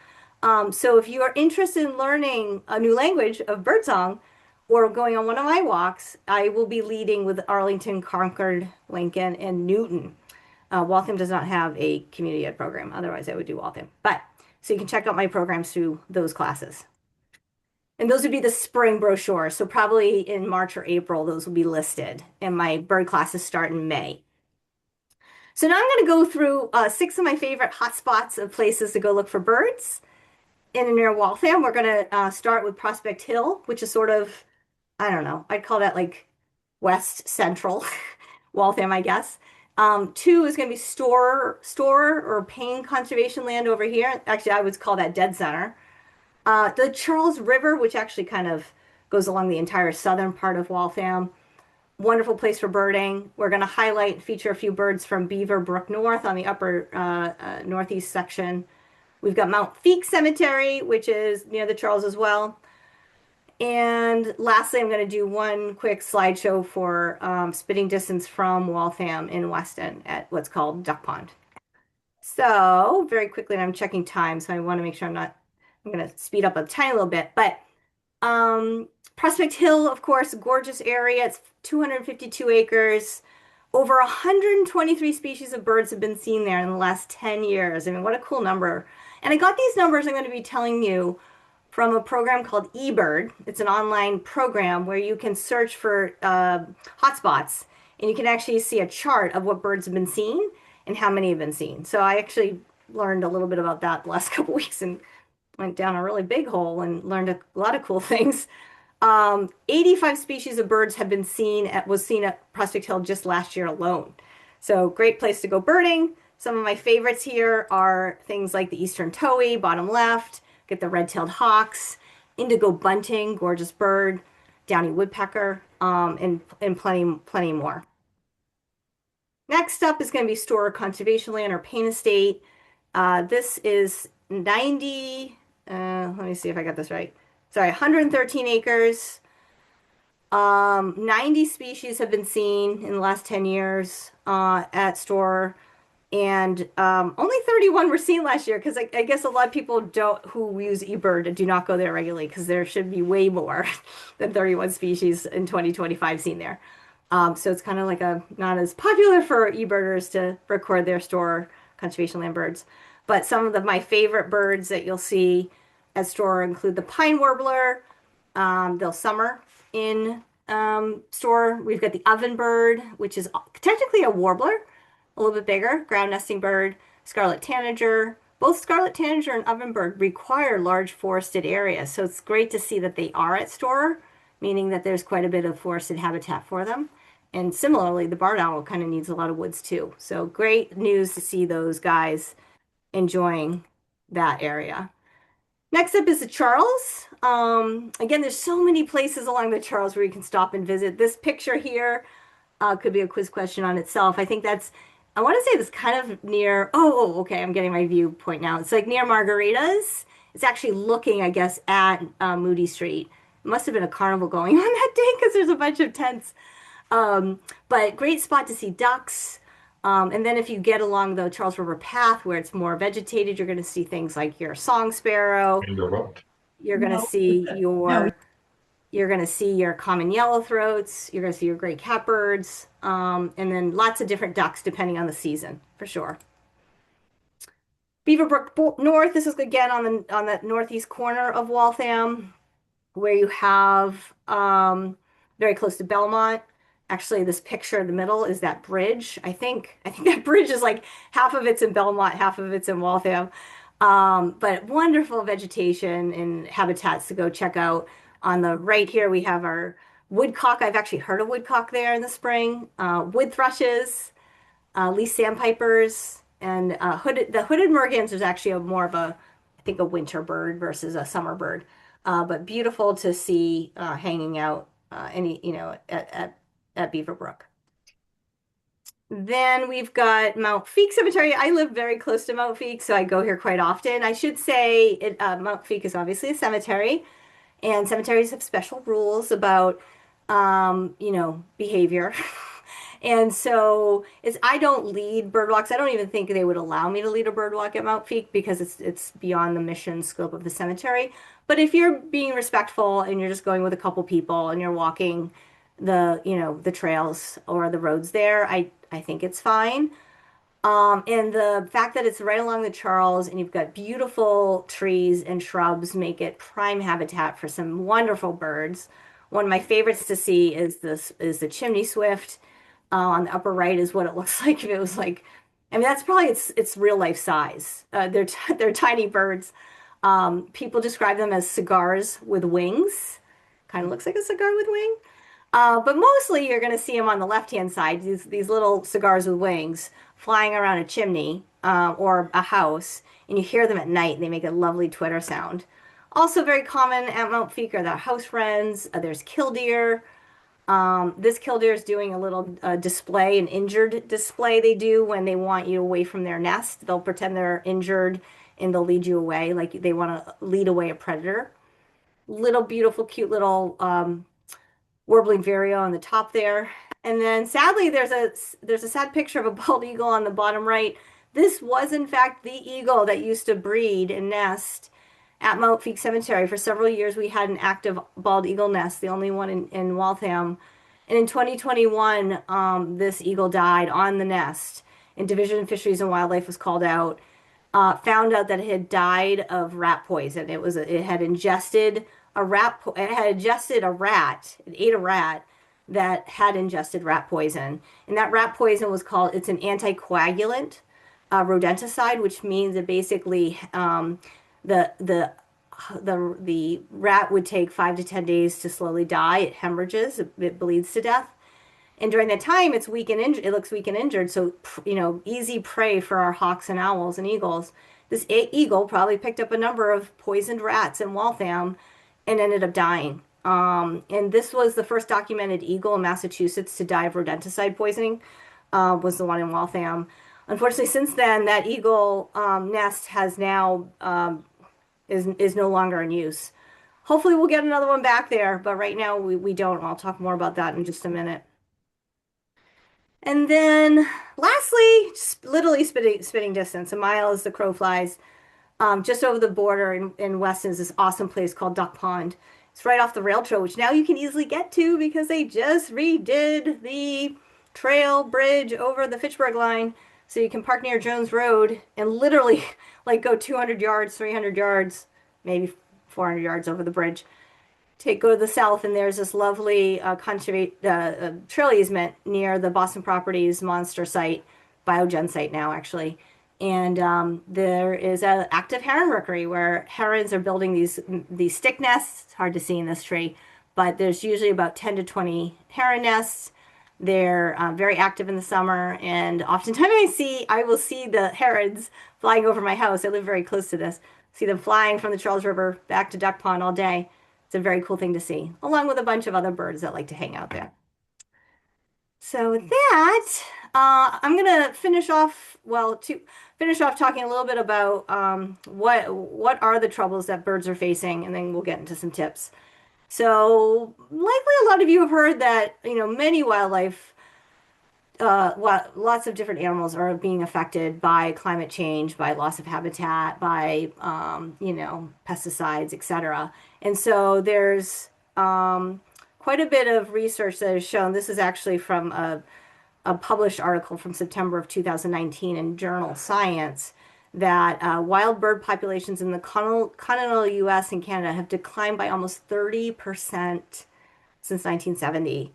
Speaker 2: So if you are interested in learning a new language of birdsong or going on one of my walks, I will be leading with Arlington, Concord, Lincoln, and Newton. Waltham does not have a community ed program. Otherwise, I would do Waltham. But so you can check out my programs through those classes. And those would be the spring brochures. So probably in March or April, those will be listed. And my bird classes start in May. So now I'm going to go through six of my favorite hotspots of places to go look for birds in and near Waltham. We're going to start with Prospect Hill, which is sort of, I don't know, I'd call that like West Central Waltham, I guess. Two is going to be Store or Payne Conservation Land over here. Actually, I would call that Dead Center. The Charles River, which actually kind of goes along the entire southern part of Waltham. Wonderful place for birding. We're going to highlight and feature a few birds from Beaver Brook North on the upper northeast section. We've got Mount Feake Cemetery, which is near the Charles as well. And lastly, I'm going to do one quick slideshow for spitting distance from Waltham in Weston at what's called Duck Pond. So very quickly, and I'm checking time, so I want to make sure I'm going to speed up a tiny little bit. But Prospect Hill, of course, gorgeous area. It's 252 acres. Over 123 species of birds have been seen there in the last 10 years. I mean, what a cool number. And I got these numbers I'm going to be telling you from a program called eBird. It's an online program where you can search for hotspots and you can actually see a chart of what birds have been seen and how many have been seen. So I actually learned a little bit about that the last couple weeks and went down a really big hole and learned a lot of cool things. 85 species of birds have been was seen at Prospect Hill just last year alone. So great place to go birding. Some of my favorites here are things like the eastern towhee, bottom left, get the red-tailed hawks, indigo bunting, gorgeous bird, downy woodpecker, and plenty more. Next up is going to be Store Conservation Land or Payne Estate. This is 90, let me see if I got this right. Sorry, 113 acres. 90 species have been seen in the last 10 years at Store, and only 31 were seen last year because I guess a lot of people who use eBird do not go there regularly because there should be way more than 31 species in 2025 seen there. So it's kind of like not as popular for eBirders to record their Store conservation land birds. But some of my favorite birds that you'll see at Store include the pine warbler. They'll summer in Store. We've got the ovenbird, which is technically a warbler, a little bit bigger, ground nesting bird, scarlet tanager. Both scarlet tanager and ovenbird require large forested areas, so it's great to see that they are at Store, meaning that there's quite a bit of forested habitat for them. And similarly, the barred owl kind of needs a lot of woods too. So great news to see those guys enjoying that area. Next up is the Charles. Again, there's so many places along the Charles where you can stop and visit. This picture here could be a quiz question on itself. I think I want to say this kind of near, okay, I'm getting my viewpoint now. It's like near Margaritas. It's actually looking, I guess, at Moody Street. It must have been a carnival going on that day because there's a bunch of tents. But great spot to see ducks. And then if you get along the Charles River Path where it's more vegetated, you're going to see things like your song sparrow. You're going to see your common yellowthroats. You're going to see your gray catbirds. And then lots of different ducks depending on the season, for sure. Beaverbrook North. This is again on the northeast corner of Waltham, where you have very close to Belmont. Actually, this picture in the middle is that bridge. I think that bridge is like half of it's in Belmont, half of it's in Waltham. But wonderful vegetation and habitats to go check out. On the right here, we have our woodcock. I've actually heard of woodcock there in the spring. Wood thrushes, least sandpipers, and the hooded mergans is actually more of I think a winter bird versus a summer bird. But beautiful to see hanging out at Beaverbrook. Then we've got Mount Feake Cemetery. I live very close to Mount Feake, so I go here quite often. I should say Mount Feake is obviously a cemetery, and cemeteries have special rules about, behavior. And so I don't lead bird walks. I don't even think they would allow me to lead a bird walk at Mount Feake because it's beyond the mission scope of the cemetery. But if you're being respectful and you're just going with a couple people and you're walking the trails or the roads there, I think it's fine. And the fact that it's right along the Charles and you've got beautiful trees and shrubs make it prime habitat for some wonderful birds. One of my favorites to see is the chimney swift. On the upper right is what it looks like if it was like, I mean, that's probably its real life size. They're tiny birds. People describe them as cigars with wings. Kind of looks like a cigar with wings. But mostly you're going to see them on the left-hand side, these little cigars with wings flying around a chimney or a house, and you hear them at night, and they make a lovely twitter sound. Also very common at Mount Feak are the house wrens. There's killdeer. This killdeer is doing a little display, an injured display they do when they want you away from their nest. They'll pretend they're injured and they'll lead you away, like they want to lead away a predator. Little beautiful, cute little warbling vireo on the top there. And then sadly, there's a sad picture of a bald eagle on the bottom right. This was in fact the eagle that used to breed and nest at Mount Feak Cemetery. For several years, we had an active bald eagle nest, the only one in Waltham. And in 2021, this eagle died on the nest. And Division of Fisheries and Wildlife was called out. Found out that it had died of rat poison. It had ingested it had ingested a rat. It ate a rat that had ingested rat poison. And that rat poison was called, it's an anticoagulant rodenticide, which means that basically the the the rat would take 5 to 10 days to slowly die. It hemorrhages, it bleeds to death. And during that time, it's weak and injured. It looks weak and injured. So, easy prey for our hawks and owls and eagles. This eagle probably picked up a number of poisoned rats in Waltham and ended up dying. And this was the first documented eagle in Massachusetts to die of rodenticide poisoning, was the one in Waltham. Unfortunately, since then, that eagle nest has now is no longer in use. Hopefully, we'll get another one back there, but right now we don't. I'll talk more about that in just a minute. And then lastly, just literally spitting distance. A mile as the crow flies. Just over the border in Weston is this awesome place called Duck Pond. It's right off the rail trail, which now you can easily get to because they just redid the trail bridge over the Fitchburg line. So you can park near Jones Road and literally like go 200 yards, 300 yards, maybe 400 yards over the bridge. Go to the south, and there's this lovely trail easement near the Boston Properties monster site, biogen site now actually. And there is an active heron rookery where herons are building these stick nests. It's hard to see in this tree, but there's usually about 10 to 20 heron nests. They're very active in the summer, and oftentimes I will see the herons flying over my house. I live very close to this. See them flying from the Charles River back to Duck Pond all day. It's a very cool thing to see, along with a bunch of other birds that like to hang out there. So with that, I'm gonna finish off, well, to finish off talking a little bit about what are the troubles that birds are facing, and then we'll get into some tips. So likely a lot of you have heard that, many wildlife, lots of different animals are being affected by climate change, by loss of habitat, by, pesticides, etc. And so there's quite a bit of research that has shown, this is actually from a published article from September of 2019 in journal Science, that wild bird populations in the continental US and Canada have declined by almost 30% since 1970.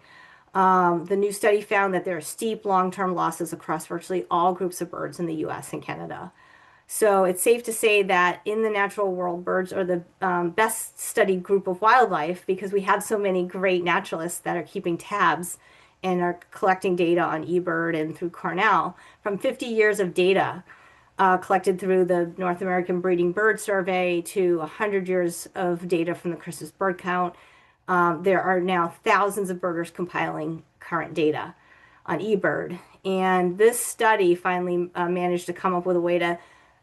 Speaker 2: The new study found that there are steep long-term losses across virtually all groups of birds in the US and Canada. So it's safe to say that in the natural world, birds are the best studied group of wildlife because we have so many great naturalists that are keeping tabs and are collecting data on eBird and through Cornell from 50 years of data collected through the North American Breeding Bird Survey to 100 years of data from the Christmas bird count. There are now thousands of birders compiling current data on eBird. And this study finally managed to come up with a way to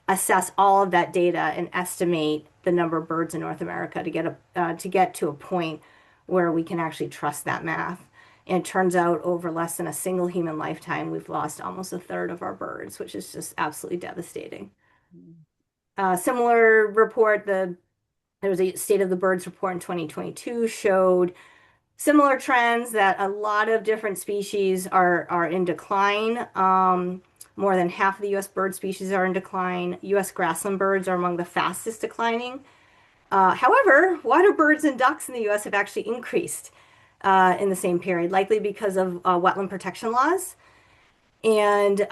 Speaker 2: assess all of that data and estimate the number of birds in North America to get to a point where we can actually trust that math. And it turns out over less than a single human lifetime, we've lost almost a third of our birds, which is just absolutely devastating. Similar report, there was a State of the Birds report in 2022 showed similar trends that a lot of different species are in decline. More than half of the U.S. bird species are in decline. U.S. grassland birds are among the fastest declining. However, water birds and ducks in the U.S. have actually increased in the same period, likely because of wetland protection laws. And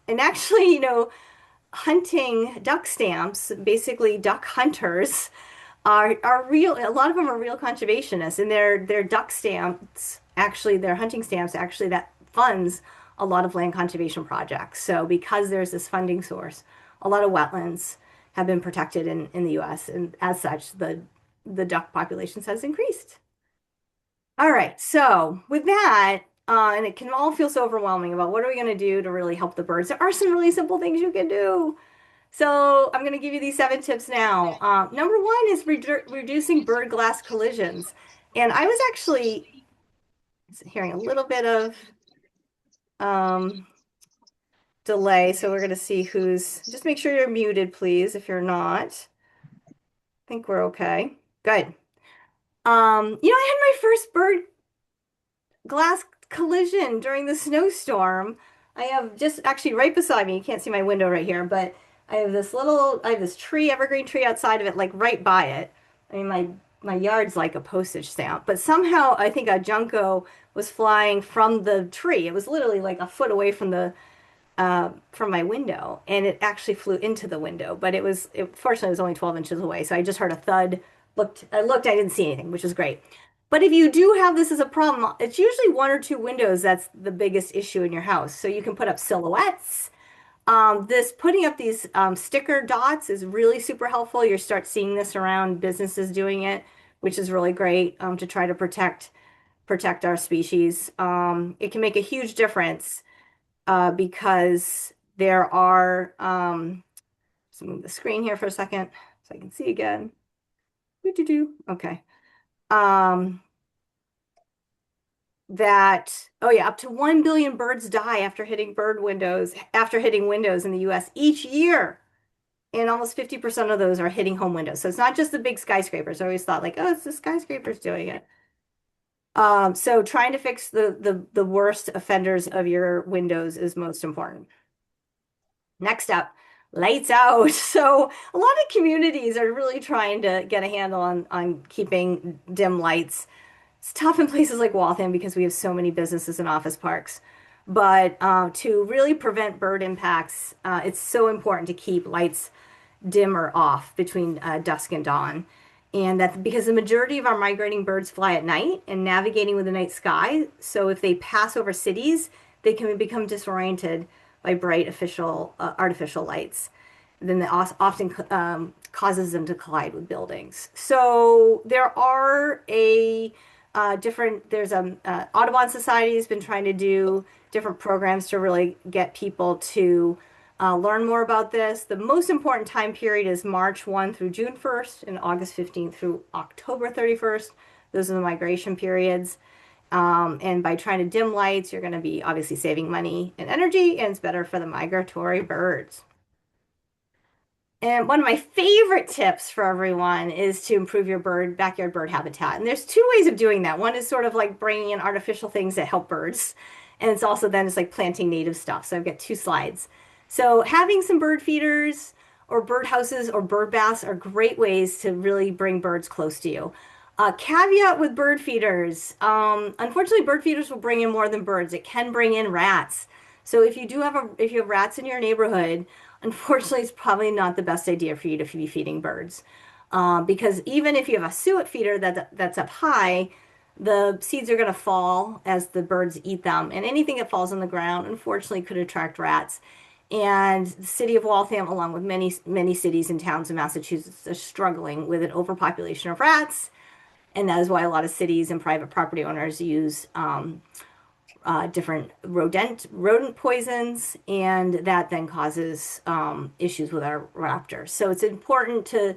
Speaker 2: and actually, hunting duck stamps, basically duck hunters, are real. A lot of them are real conservationists, and their duck stamps, actually, their hunting stamps, actually, that funds a lot of land conservation projects. So because there's this funding source, a lot of wetlands have been protected in the U.S., and as such, the duck populations has increased. All right, so with that, and it can all feel so overwhelming about what are we going to do to really help the birds. There are some really simple things you can do. So I'm going to give you these 7 tips now. Number one is reducing bird glass collisions. And I was actually hearing a little bit of um, delay, so we're going to see who's, just make sure you're muted, please, if you're not. I think we're okay. Good. I had my first bird glass collision during the snowstorm. I have just actually right beside me, you can't see my window right here, but I have this tree, evergreen tree outside of it, like right by it. I mean, my yard's like a postage stamp, but somehow I think a junco was flying from the tree. It was literally like a foot away from my window, and it actually flew into the window. But fortunately, it was only 12 inches away, so I just heard a thud. I didn't see anything, which is great. But if you do have this as a problem, it's usually one or two windows that's the biggest issue in your house. So you can put up silhouettes. This putting up these sticker dots is really super helpful. You start seeing this around businesses doing it, which is really great to try to protect our species. It can make a huge difference because there are. Let's move the screen here for a second so I can see again. Doo-doo-doo. Okay. Um, oh yeah, up to 1 billion birds die after hitting windows in the US each year. And almost 50% of those are hitting home windows. So it's not just the big skyscrapers. I always thought like, oh, it's the skyscrapers doing it. So trying to fix the worst offenders of your windows is most important. Next up, lights out. So a lot of communities are really trying to get a handle on keeping dim lights. It's tough in places like Waltham because we have so many businesses and office parks. But to really prevent bird impacts, it's so important to keep lights dim or off between dusk and dawn. And that's because the majority of our migrating birds fly at night and navigating with the night sky. So if they pass over cities, they can become disoriented by bright artificial lights. Then that often causes them to collide with buildings. So there are there's Audubon Society has been trying to do different programs to really get people to learn more about this. The most important time period is March 1 through June 1st and August 15th through October 31st. Those are the migration periods. And by trying to dim lights, you're going to be obviously saving money and energy, and it's better for the migratory birds. And one of my favorite tips for everyone is to improve your backyard bird habitat. And there's two ways of doing that. One is sort of like bringing in artificial things that help birds. And it's like planting native stuff. So I've got 2 slides. So having some bird feeders or bird houses or bird baths are great ways to really bring birds close to you. Caveat with bird feeders. Unfortunately, bird feeders will bring in more than birds. It can bring in rats. So if you have rats in your neighborhood, unfortunately, it's probably not the best idea for you to be feeding birds. Because even if you have a suet feeder that's up high, the seeds are going to fall as the birds eat them. And anything that falls on the ground, unfortunately, could attract rats. And the city of Waltham, along with many cities and towns in Massachusetts, are struggling with an overpopulation of rats. And that is why a lot of cities and private property owners use different rodent poisons, and that then causes issues with our raptors. So it's important to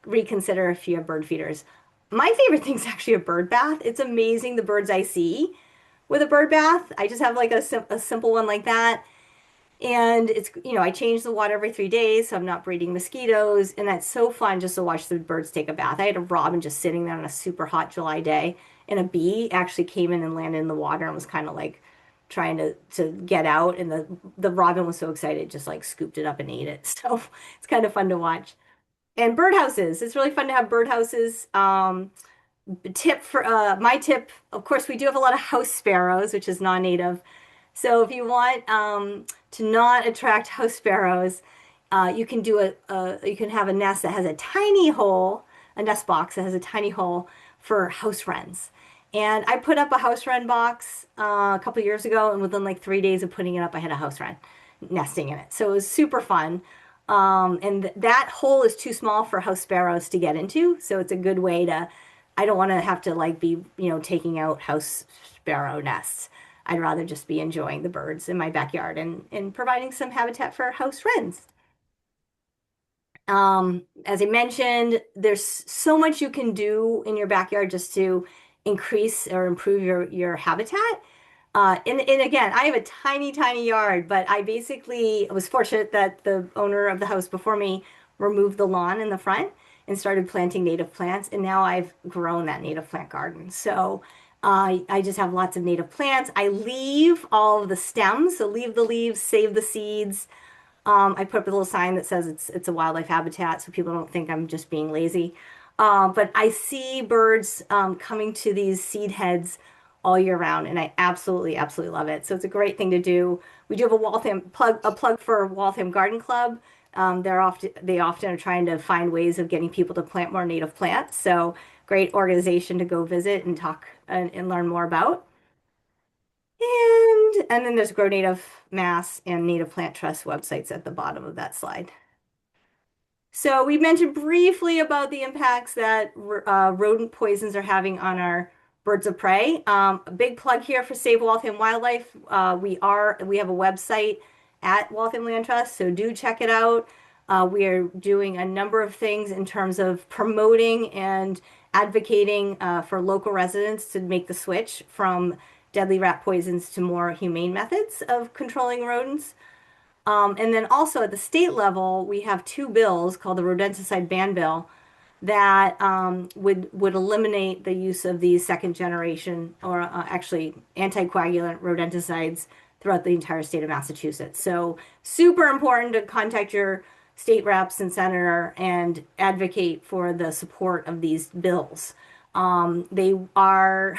Speaker 2: reconsider if you have bird feeders. My favorite thing is actually a bird bath. It's amazing the birds I see with a bird bath. I just have like a simple one like that. And I change the water every 3 days, so I'm not breeding mosquitoes. And that's so fun just to watch the birds take a bath. I had a robin just sitting there on a super hot July day, and a bee actually came in and landed in the water and was kind of like trying to get out, and the robin was so excited, just like scooped it up and ate it. So it's kind of fun to watch. And birdhouses. It's really fun to have birdhouses. Tip for my tip, of course, we do have a lot of house sparrows, which is non-native. So if you want to not attract house sparrows, you can do you can have a nest that has a tiny hole, a nest box that has a tiny hole for house wrens. And I put up a house wren box a couple years ago, and within like 3 days of putting it up, I had a house wren nesting in it. So it was super fun. And that hole is too small for house sparrows to get into, so it's a good way to. I don't want to have to like be, taking out house sparrow nests. I'd rather just be enjoying the birds in my backyard and providing some habitat for house wrens. As I mentioned, there's so much you can do in your backyard just to increase or improve your habitat. And again, I have a tiny, tiny yard, but I basically was fortunate that the owner of the house before me removed the lawn in the front and started planting native plants. And now I've grown that native plant garden. So I just have lots of native plants. I leave all of the stems, so leave the leaves, save the seeds. I put up a little sign that says it's a wildlife habitat, so people don't think I'm just being lazy. But I see birds coming to these seed heads all year round, and I absolutely, absolutely love it. So it's a great thing to do. We do have a plug for Waltham Garden Club. They often are trying to find ways of getting people to plant more native plants. So great organization to go visit and talk and learn more about. And then there's Grow Native Mass and Native Plant Trust websites at the bottom of that slide. So we mentioned briefly about the impacts that rodent poisons are having on our birds of prey. A big plug here for Save Waltham Wildlife. We have a website at Waltham Land Trust, so do check it out. We are doing a number of things in terms of promoting and advocating for local residents to make the switch from deadly rat poisons to more humane methods of controlling rodents. And then also at the state level, we have two bills called the Rodenticide Ban Bill that would eliminate the use of these second generation or actually anticoagulant rodenticides throughout the entire state of Massachusetts. So super important to contact your state reps and senator and advocate for the support of these bills. They are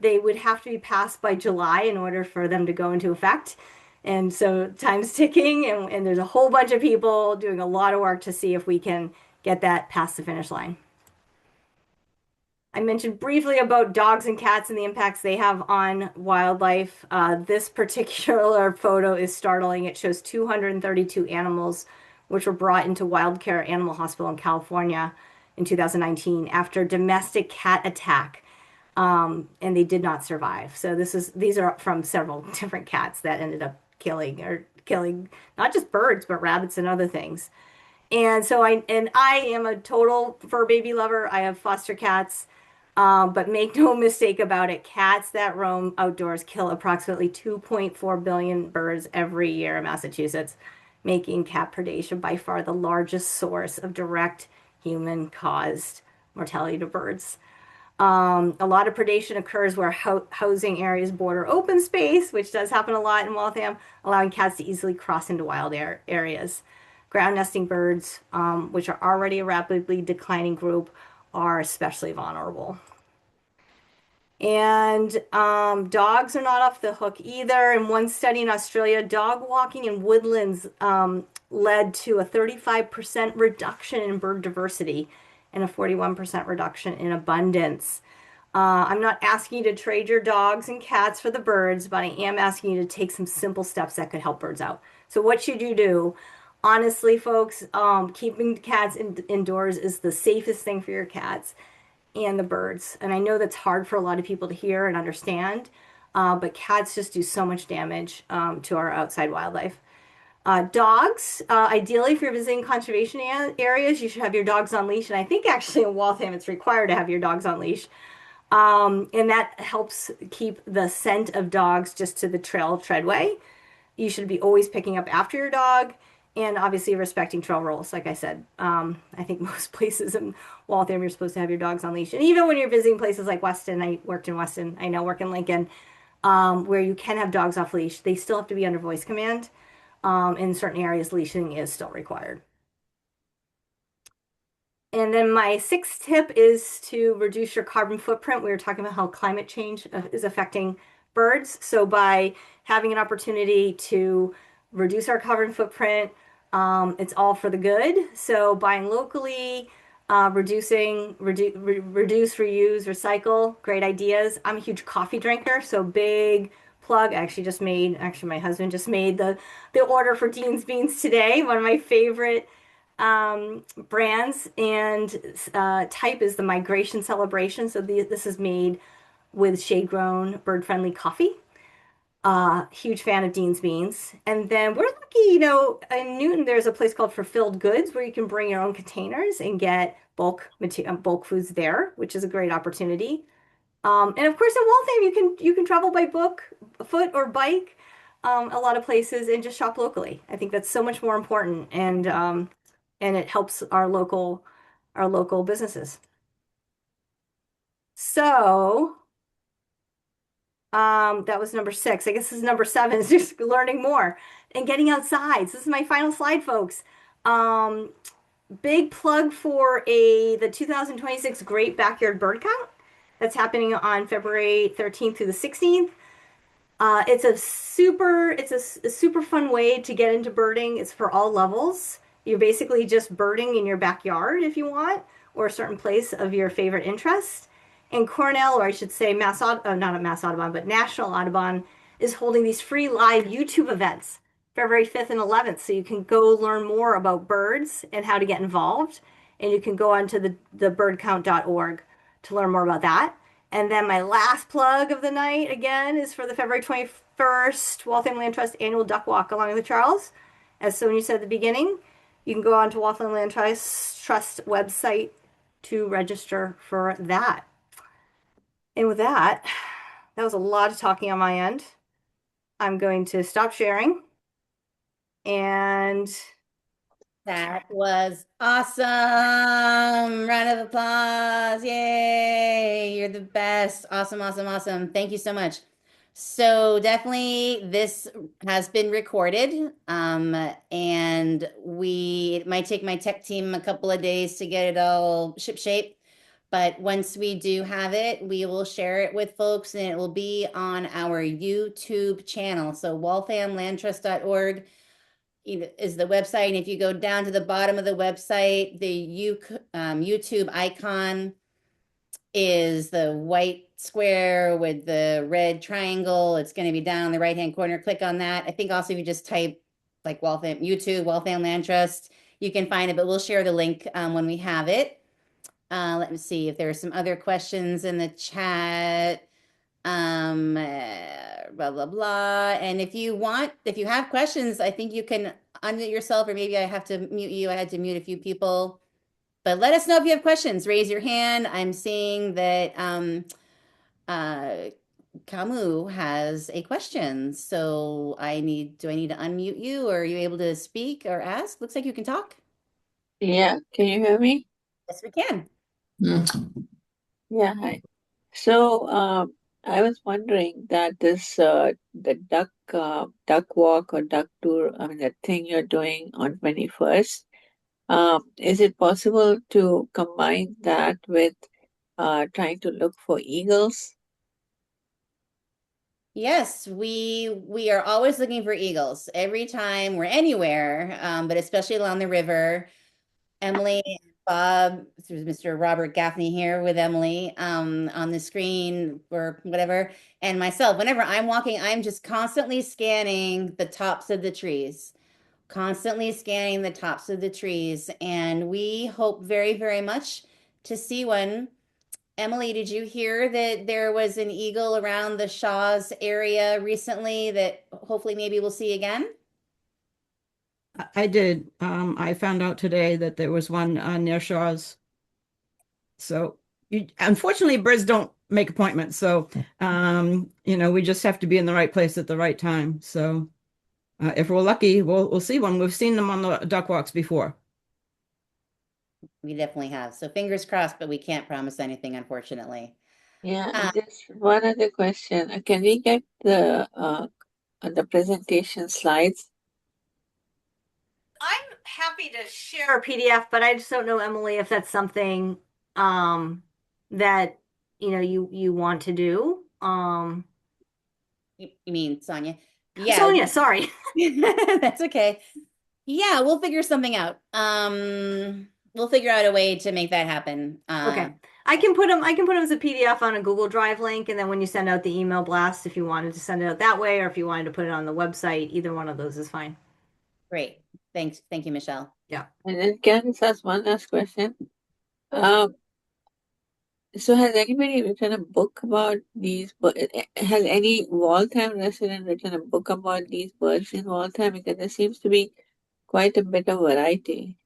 Speaker 2: they would have to be passed by July in order for them to go into effect. And so time's ticking, and there's a whole bunch of people doing a lot of work to see if we can get that past the finish line. I mentioned briefly about dogs and cats and the impacts they have on wildlife. This particular photo is startling. It shows 232 animals which were brought into Wild Care Animal Hospital in California in 2019 after domestic cat attack. And they did not survive. So these are from several different cats that ended up killing not just birds, but rabbits and other things. And so I am a total fur baby lover. I have foster cats. But make no mistake about it, cats that roam outdoors kill approximately 2.4 billion birds every year in Massachusetts, making cat predation by far the largest source of direct human-caused mortality to birds. A lot of predation occurs where housing areas border open space, which does happen a lot in Waltham, allowing cats to easily cross into wild areas. Ground nesting birds, which are already a rapidly declining group, are especially vulnerable. And dogs are not off the hook either. In one study in Australia, dog walking in woodlands led to a 35% reduction in bird diversity and a 41% reduction in abundance. I'm not asking you to trade your dogs and cats for the birds, but I am asking you to take some simple steps that could help birds out. So what should you do? Honestly, folks, keeping cats indoors is the safest thing for your cats and the birds. And I know that's hard for a lot of people to hear and understand, but cats just do so much damage to our outside wildlife. Dogs, ideally, if you're visiting conservation areas, you should have your dogs on leash. And I think actually in Waltham, it's required to have your dogs on leash. And that helps keep the scent of dogs just to the trail treadway. You should be always picking up after your dog and obviously respecting trail rules. Like I said, I think most places in Waltham, you're supposed to have your dogs on leash. And even when you're visiting places like Weston, I worked in Weston, I now work in Lincoln. where you can have dogs off leash. They still have to be under voice command. In certain areas, leashing is still required. And then my sixth tip is to reduce your carbon footprint. We were talking about how climate change is affecting birds. So by having an opportunity to reduce our carbon footprint, it's all for the good. So buying locally, reduce, reuse, recycle, great ideas. I'm a huge coffee drinker, so big plug. Actually my husband just made the order for Dean's Beans today, one of my favorite brands, and type is the Migration Celebration. So this is made with shade-grown, bird-friendly coffee. Huge fan of Dean's Beans. And then we're lucky, in Newton, there's a place called Fulfilled Goods where you can bring your own containers and get bulk foods there, which is a great opportunity. And of course, in Waltham, you can travel by foot or bike, a lot of places, and just shop locally. I think that's so much more important, and it helps our local businesses. So, that was number six. I guess this is number seven, is just learning more and getting outside. So this is my final slide, folks. Um, Big plug for the 2026 Great Backyard Bird Count. That's happening on February 13th through the 16th. It's a super fun way to get into birding. It's for all levels. You're basically just birding in your backyard if you want, or a certain place of your favorite interest. And Cornell, or I should say not a Mass Audubon, but National Audubon, is holding these free live YouTube events February 5th and 11th. So you can go learn more about birds and how to get involved. And you can go onto the birdcount.org to learn more about that. And then my last plug of the night, again, is for the February 21st Waltham Land Trust annual duck walk along the Charles. As Sonia said at the beginning, you can go on to Waltham Land Trust website to register for that. And with that, that was a lot of talking on my end. I'm going to stop sharing. And
Speaker 1: That was awesome. Round of applause. Yay. You're the best. Awesome, awesome, awesome. Thank you so much. So definitely this has been recorded. And it might take my tech team a couple of days to get it all ship shape. But once we do have it, we will share it with folks and it will be on our YouTube channel. So walthamlandtrust.org is the website. And if you go down to the bottom of the website, the YouTube icon is the white square with the red triangle. It's going to be down in the right-hand corner. Click on that. I think also if you just type like Waltham Land Trust, you can find it, but we'll share the link when we have it. Let me see if there are some other questions in the chat. Blah, blah, blah. And if you have questions, I think you can unmute yourself, or maybe I have to mute you. I had to mute a few people, but let us know if you have questions. Raise your hand. I'm seeing that uh, Kamu has a question. So do I need to unmute you, or are you able to speak or ask? Looks like you can talk.
Speaker 3: Yeah, can you hear me?
Speaker 1: Yes, we can.
Speaker 3: Yeah, hi. So, I was wondering that the duck walk or duck tour, I mean, the thing you're doing on 21st, is it possible to combine that with trying to look for eagles?
Speaker 1: Yes, we are always looking for eagles every time we're anywhere, but especially along the river. Emily and Bob, this is Mr. Robert Gaffney here with Emily on the screen or whatever, and myself. Whenever I'm walking, I'm just constantly scanning the tops of the trees, constantly scanning the tops of the trees, and we hope very, very much to see one. Emily, did you hear that there was an eagle around the Shaw's area recently that hopefully maybe we'll see again?
Speaker 4: I did. I found out today that there was one near Shaw's. So unfortunately, birds don't make appointments. So, we just have to be in the right place at the right time. So, if we're lucky, we'll see one. We've seen them on the duck walks before.
Speaker 1: We definitely have. So fingers crossed, but we can't promise anything, unfortunately.
Speaker 3: Yeah,
Speaker 1: Uh,
Speaker 3: just one other question. Can we get the presentation slides?
Speaker 2: I'm happy to share a PDF, but I just don't know, Emily, if that's something that you want to do.
Speaker 1: you mean Sonia? Yeah,
Speaker 2: Sonia, sorry.
Speaker 1: that's okay. Yeah, we'll figure something out. We'll figure out a way to make that happen.
Speaker 2: Okay. I can put them as a PDF on a Google Drive link, and then when you send out the email blast, if you wanted to send it out that way, or if you wanted to put it on the website, either one of those is fine.
Speaker 1: Great. Thanks. Thank you, Michelle.
Speaker 2: Yeah.
Speaker 3: And then can I just ask one last question? Um, so has anybody written a book about these? Has any Waltham resident written a book about these birds in Waltham? Because there seems to be quite a bit of variety.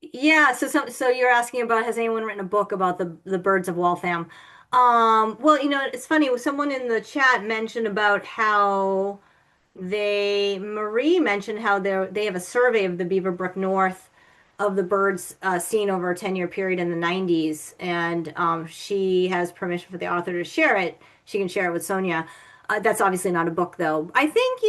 Speaker 2: Yeah, so you're asking about, has anyone written a book about the birds of Waltham? Well, it's funny, someone in the chat mentioned about how Marie mentioned how they have a survey of the Beaverbrook North of the birds seen over a 10-year period in the 90s, and she has permission for the author to share it. She can share it with Sonia. That's obviously not a book, though. I think,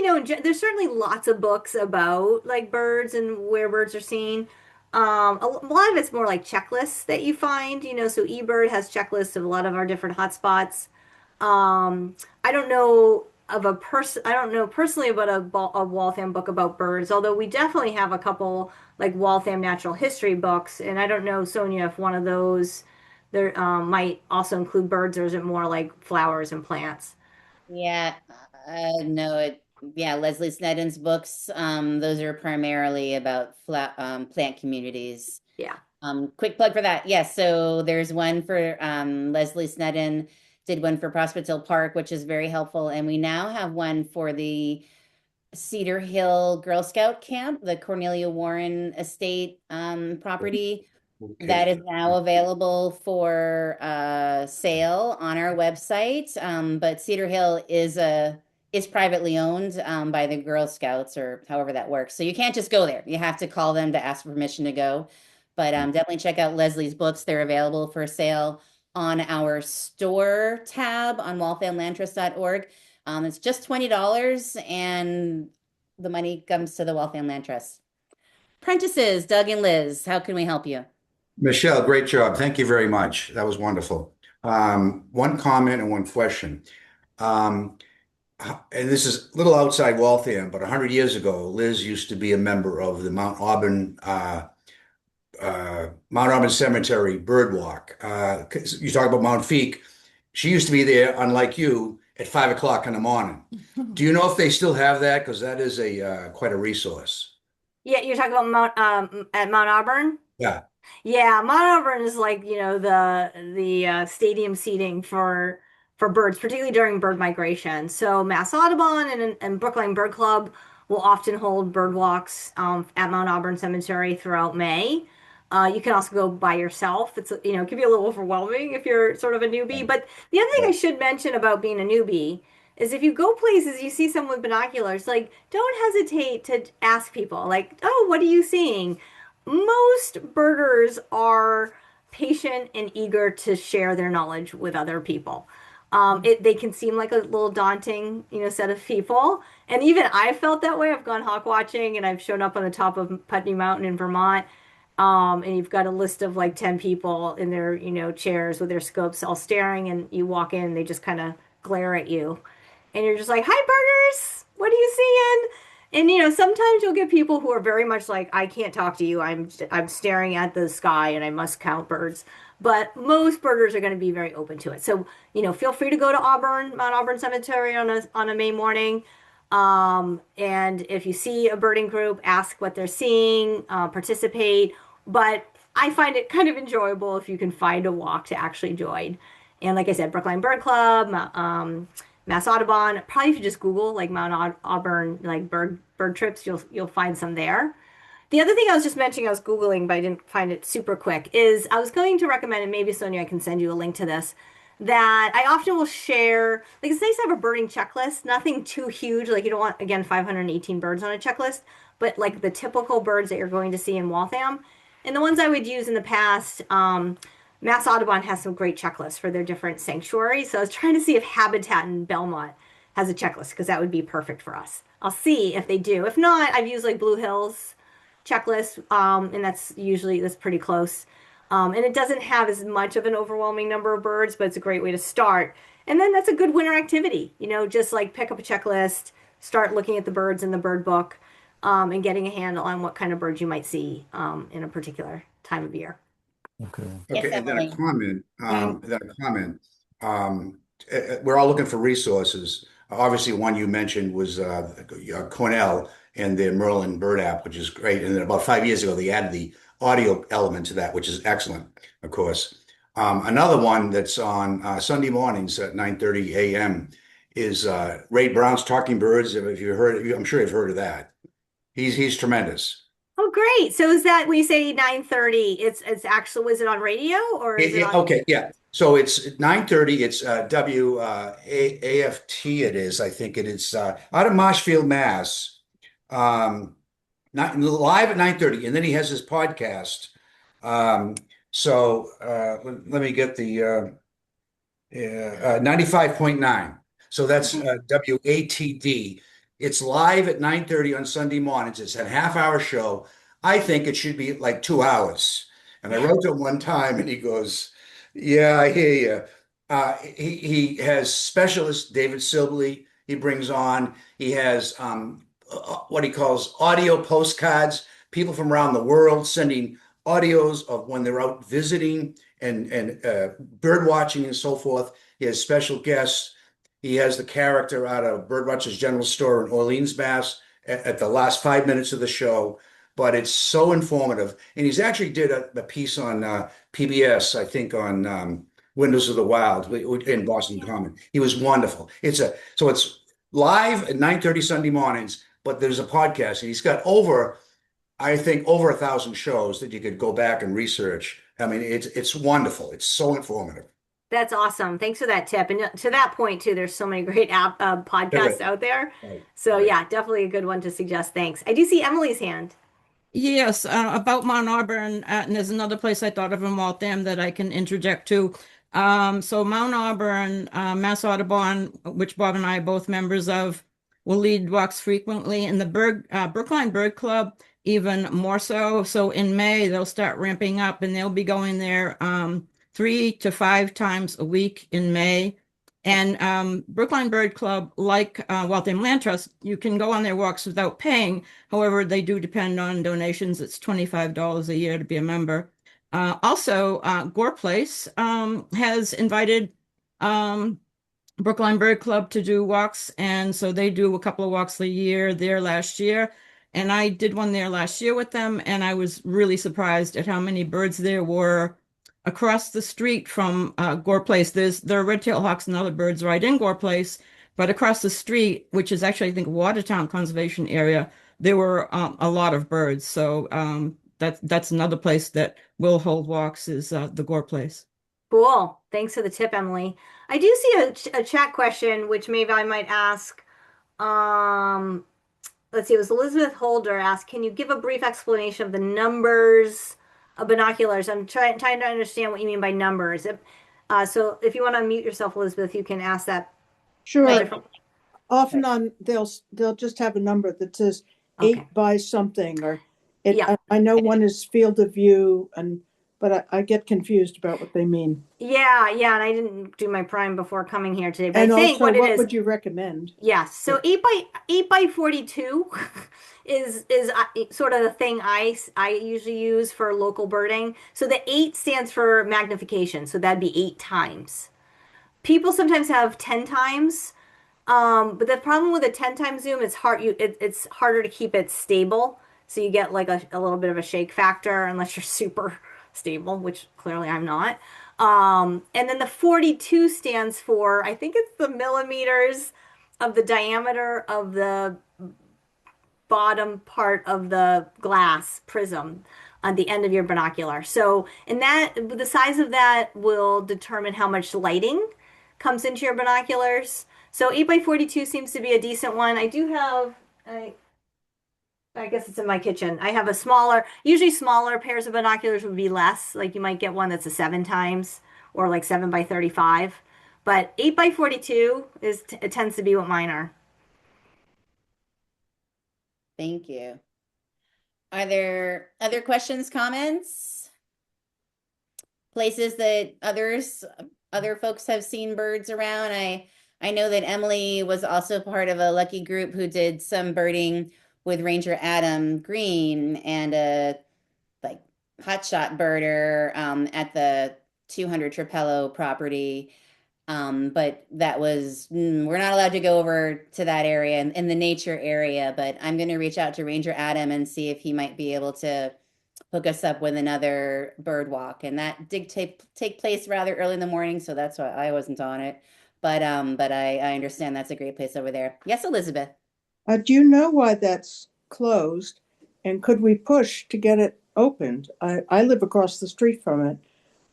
Speaker 2: there's certainly lots of books about like birds and where birds are seen. A lot of it's more like checklists that you find, so eBird has checklists of a lot of our different hotspots. I don't know of a person. I don't know personally about a Waltham book about birds, although we definitely have a couple like Waltham natural history books. And I don't know, Sonia, if one of those there might also include birds, or is it more like flowers and plants?
Speaker 1: Yeah, no, yeah, Leslie Snedden's books, those are primarily about plant communities.
Speaker 2: Yeah.
Speaker 1: Quick plug for that. Yes, so there's one for Leslie Snedden did one for Prospect Hill Park, which is very helpful, and we now have one for the Cedar Hill Girl Scout Camp, the Cornelia Warren Estate property that
Speaker 5: Okay.
Speaker 1: is now available for sale on our website. But Cedar Hill is privately owned by the Girl Scouts or however that works. So you can't just go there. You have to call them to ask for permission to go. But definitely check out Leslie's books. They're available for sale on our store tab on walthamlandtrust.org. It's just $20 and the money comes to the Waltham Land Trust. Prentices, Doug and Liz, how can we help you?
Speaker 5: Michelle, great job. Thank you very much. That was wonderful. One comment and one question. Um, and this is a little outside Waltham, but 100 years ago, Liz used to be a member of the Mount Auburn Cemetery Bird Walk. 'Cause you talk about Mount Feek. She used to be there, unlike you, at 5 o'clock in the morning. Do you know if they still have that? Because that is a quite a resource.
Speaker 2: Yeah, you're talking about at Mount Auburn?
Speaker 5: Yeah.
Speaker 2: Yeah, Mount Auburn is like, the stadium seating for birds, particularly during bird migration. So Mass Audubon and Brookline Bird Club will often hold bird walks at Mount Auburn Cemetery throughout May. You can also go by yourself. It can be a little overwhelming if you're sort of a newbie. But the other thing I should mention about being a newbie is if you go places, you see someone with binoculars, like don't hesitate to ask people, like, oh, what are you seeing? Most birders are patient and eager to share their knowledge with other people. They can seem like a little daunting, set of people. And even I felt that way. I've gone hawk watching and I've shown up on the top of Putney Mountain in Vermont. And you've got a list of like 10 people in their, chairs with their scopes all staring, and you walk in and they just kind of glare at you. And you're just like, hi, birders, what are you seeing? And sometimes you'll get people who are very much like, I can't talk to you. I'm staring at the sky and I must count birds. But most birders are going to be very open to it. So, feel free to go to Mount Auburn Cemetery on a May morning. And if you see a birding group, ask what they're seeing, participate. But I find it kind of enjoyable if you can find a walk to actually join. And like I said, Brookline Bird Club, Mass Audubon. Probably if you just Google like Mount Auburn like bird trips, you'll find some there. The other thing I was just mentioning, I was Googling, but I didn't find it super quick, is I was going to recommend, and maybe Sonia, I can send you a link to this, that I often will share, like it's nice to have a birding checklist, nothing too huge, like you don't want, again, 518 birds on a checklist, but like the typical birds that you're going to see in Waltham. And the ones I would use in the past, Mass Audubon has some great checklists for their different sanctuaries. So I was trying to see if Habitat in Belmont has a checklist because that would be perfect for us. I'll see if they do. If not, I've used like Blue Hills checklist, and that's pretty close. And it doesn't have as much of an overwhelming number of birds, but it's a great way to start. And then that's a good winter activity. Just like pick up a checklist, start looking at the birds in the bird book, and getting a handle on what kind of birds you might see in a particular time of year.
Speaker 6: Okay.
Speaker 1: Yes,
Speaker 5: Okay, and then a
Speaker 1: Emily.
Speaker 5: comment.
Speaker 4: Um,
Speaker 5: Then a comment. We're all looking for resources. Obviously, one you mentioned was Cornell and their Merlin Bird app, which is great. And then about 5 years ago, they added the audio element to that, which is excellent, of course. Another one that's on Sunday mornings at 9:30 a.m. is Ray Brown's Talking Birds. If you heard, I'm sure you've heard of that. He's tremendous.
Speaker 2: Oh, great. So is that when you say 9:30, it's actually, was it on radio or is it on?
Speaker 5: Okay, yeah. So it's 9:30. It's AFT. It is. I think it is out of Marshfield, Mass. Not live at 9:30, and then he has his podcast. Um, let me get the 95.9. So that's
Speaker 2: Okay.
Speaker 5: WATD. It's live at 9:30 on Sunday mornings. It's a half-hour show. I think it should be like 2 hours. And I wrote to him one time, and he goes, "Yeah, I hear you." He has specialist David Sibley. He brings on. He has what he calls audio postcards. People from around the world sending audios of when they're out visiting and bird watching and so forth. He has special guests. He has the character out of Birdwatcher's General Store in Orleans, Mass. At the last 5 minutes of the show, but it's so informative. And he's actually did a piece on PBS, I think, on Windows of the Wild in Boston Common. He was wonderful. It's live at 9:30 Sunday mornings, but there's a podcast, and he's got I think, over 1,000 shows that you could go back and research. I mean, it's wonderful. It's so informative.
Speaker 2: That's awesome. Thanks for that tip. And to that point too, there's so many great podcasts out there.
Speaker 5: Right,
Speaker 2: So
Speaker 5: right.
Speaker 2: yeah, definitely a good one to suggest. Thanks. I do see Emily's hand.
Speaker 4: Yes, about Mount Auburn, and there's another place I thought of in Waltham that I can interject to. So Mount Auburn, Mass Audubon, which Bob and I are both members of, will lead walks frequently, and the Brookline Bird Club even more so. So in May, they'll start ramping up, and they'll be going there 3 to 5 times a week in May. And Brookline Bird Club, like Waltham Land Trust, you can go on their walks without paying. However, they do depend on donations. It's $25 a year to be a member. Also, Gore Place has invited Brookline Bird Club to do walks, and so they do a couple of walks a year there last year. And I did one there last year with them, and I was really surprised at how many birds there were across the street from Gore Place. There are red-tailed hawks and other birds right in Gore Place, but across the street, which is actually, I think, Watertown Conservation Area, there were a lot of birds. So that's another place that will hold walks is the Gore Place.
Speaker 2: Cool. Thanks for the tip, Emily. I do see a chat question, which maybe I might ask. Um, let's see, it was Elizabeth Holder asked, can you give a brief explanation of the numbers of binoculars? I'm trying to understand what you mean by numbers. So if you want to unmute yourself, Elizabeth, you can ask that.
Speaker 7: Sure.
Speaker 1: Right.
Speaker 7: Often they'll just have a number that says
Speaker 2: Okay.
Speaker 7: 8 by something, or
Speaker 2: Yeah.
Speaker 7: I know one is field of view, but I get confused about what they mean.
Speaker 2: Yeah, and I didn't do my prime before coming here today, but
Speaker 7: And
Speaker 2: I think
Speaker 7: also,
Speaker 2: what it
Speaker 7: what
Speaker 2: is.
Speaker 7: would you recommend?
Speaker 2: Yes. So 8 by 42 is sort of the thing I usually use for local birding. So the 8 stands for magnification, so that'd be 8 times. People sometimes have 10 times, but the problem with a 10 times zoom is it's harder to keep it stable. So you get like a little bit of a shake factor unless you're super stable, which clearly I'm not. And then the 42 stands for, I think it's the millimeters of the diameter of the bottom part of the glass prism on the end of your binocular. So, and that, the size of that will determine how much lighting comes into your binoculars. So 8 by 42 seems to be a decent one. I do have, I guess it's in my kitchen. I have usually smaller pairs of binoculars would be less. Like you might get one that's a 7 times or like 7 by 35. But 8 by 42 it tends to be what mine are.
Speaker 1: Thank you. Are there other questions, comments? Places that other folks have seen birds around? I know that Emily was also part of a lucky group who did some birding with Ranger Adam Green and a like hotshot birder at the 200 Trapello property. But that was, we're not allowed to go over to that area in the nature area, but I'm going to reach out to Ranger Adam and see if he might be able to hook us up with another bird walk. And that did take place rather early in the morning, so that's why I wasn't on it. But I understand that's a great place over there. Yes, Elizabeth.
Speaker 7: Do you know why that's closed? And could we push to get it opened? I live across the street from it,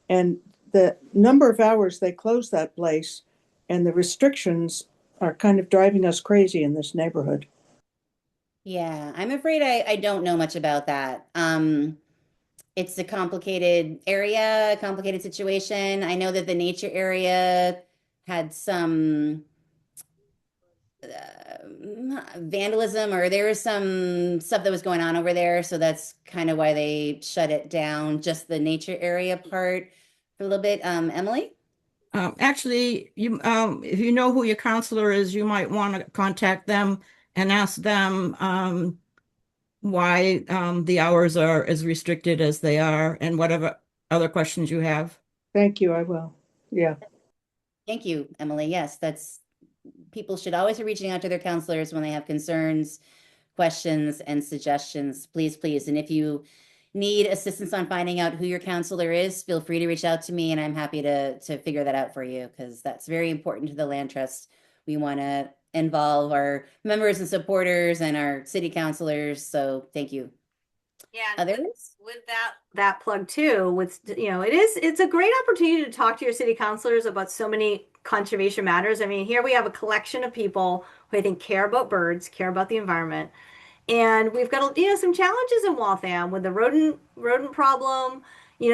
Speaker 7: and the number of hours they close that place and the restrictions are kind of driving us crazy in this neighborhood.
Speaker 1: Yeah, I'm afraid I don't know much about that. It's a complicated area, complicated situation. I know that the nature area had some vandalism, or there was some stuff that was going on over there, so that's kind of why they shut it down, just the nature area part for a little bit. Emily?
Speaker 4: Actually, if you know who your counselor is, you might want to contact them and ask them why the hours are as restricted as they are, and whatever other questions you have.
Speaker 7: Thank you, I will. Yeah.
Speaker 1: Thank you, Emily. Yes, that's people should always be reaching out to their counselors when they have concerns, questions, and suggestions. Please, please. And if you need assistance on finding out who your counselor is, feel free to reach out to me and I'm happy to figure that out for you because that's very important to the land trust. We want to involve our members and supporters and our city councilors. So thank you.
Speaker 2: Yeah, and
Speaker 1: Others?
Speaker 2: with that plug too, it's a great opportunity to talk to your city councilors about so many conservation matters. I mean, here we have a collection of people who I think care about birds, care about the environment. And we've got some challenges in Waltham with the rodent problem.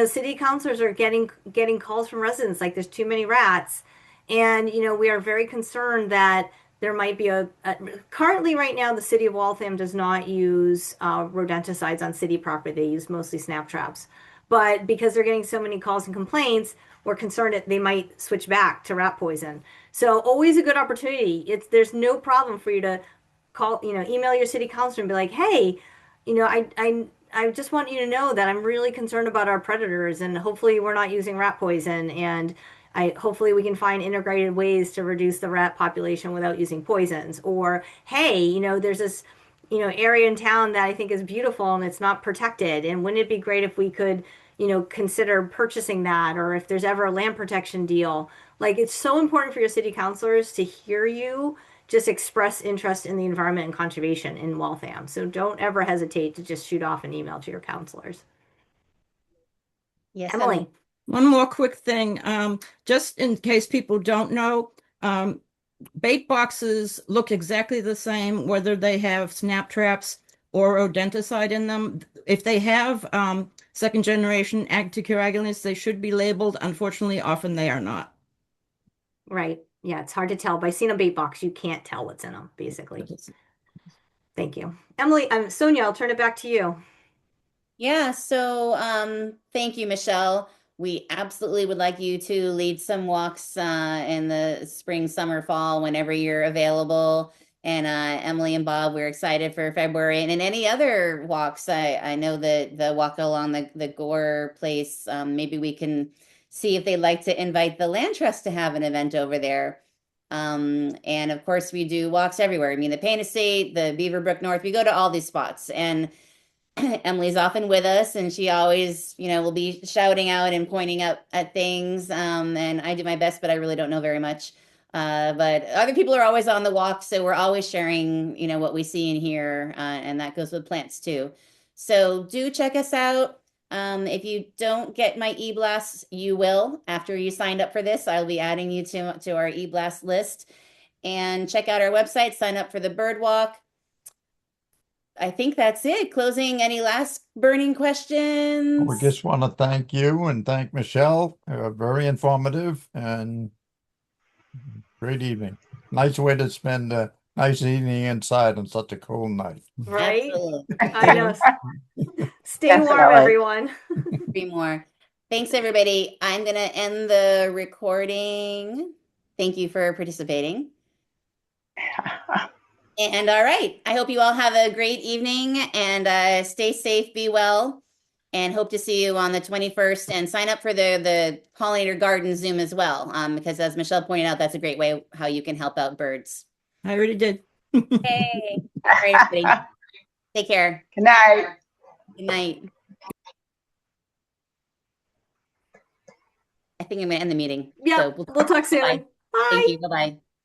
Speaker 2: City councilors are getting calls from residents like there's too many rats, and we are very concerned that there might be currently right now the city of Waltham does not use rodenticides on city property. They use mostly snap traps, but because they're getting so many calls and complaints, we're concerned that they might switch back to rat poison. So always a good opportunity. There's no problem for you to email your city councilor and be like, hey, I just want you to know that I'm really concerned about our predators and hopefully we're not using rat poison and hopefully we can find integrated ways to reduce the rat population without using poisons. Or, hey, there's this, area in town that I think is beautiful and it's not protected. And wouldn't it be great if we could, consider purchasing that, or if there's ever a land protection deal? Like, it's so important for your city councilors to hear you just express interest in the environment and conservation in Waltham. So don't ever hesitate to just shoot off an email to your counselors.
Speaker 1: Yes,
Speaker 2: Emily.
Speaker 1: Emily.
Speaker 4: One more quick thing, just in case people don't know, bait boxes look exactly the same, whether they have snap traps or rodenticide in them. If they have second generation anticoagulants, they should be labeled. Unfortunately, often they are not.
Speaker 2: Right. Yeah, it's hard to tell. By seeing a bait box, you can't tell what's in them, basically. Thank you. Emily, Sonia, I'll turn it back to you.
Speaker 1: Yeah, so thank you, Michelle. We absolutely would like you to lead some walks in the spring, summer, fall, whenever you're available. And Emily and Bob, we're excited for February. And in any other walks, I know that the walk along the Gore place, maybe we can see if they'd like to invite the Land Trust to have an event over there. And of course, we do walks everywhere. I mean, the Pain Estate, the Beaverbrook North, we go to all these spots. And Emily's often with us and she always, will be shouting out and pointing up at things. And I do my best, but I really don't know very much. But other people are always on the walk, so we're always sharing, what we see and hear, and that goes with plants too. So do check us out. If you don't get my e-blast, you will after you signed up for this. I'll be adding you to our e-blast list and check out our website, sign up for the bird walk. I think that's it. Closing, any last burning questions?
Speaker 6: We just want to thank you and thank Michelle. Very informative and great evening. Nice way to spend a nice evening inside on such a cold night.
Speaker 2: Right?
Speaker 1: Absolutely.
Speaker 2: I know. Stay warm,
Speaker 3: Definitely.
Speaker 2: everyone.
Speaker 1: Three more. Thanks, everybody. I'm going to end the recording. Thank you for participating. And all right, I hope you all have a great evening and stay safe, be well, and hope to see you on the 21st. And sign up for the pollinator garden Zoom as well, because as Michelle pointed out, that's a great way how you can help out birds.
Speaker 4: I already did.
Speaker 1: Hey, all right, everybody, take care.
Speaker 3: Good night.
Speaker 1: Good night. I think I'm going to end the meeting.
Speaker 2: Yeah,
Speaker 1: So
Speaker 2: we'll talk soon.
Speaker 1: bye.
Speaker 2: Bye.
Speaker 1: Thank you. Bye bye.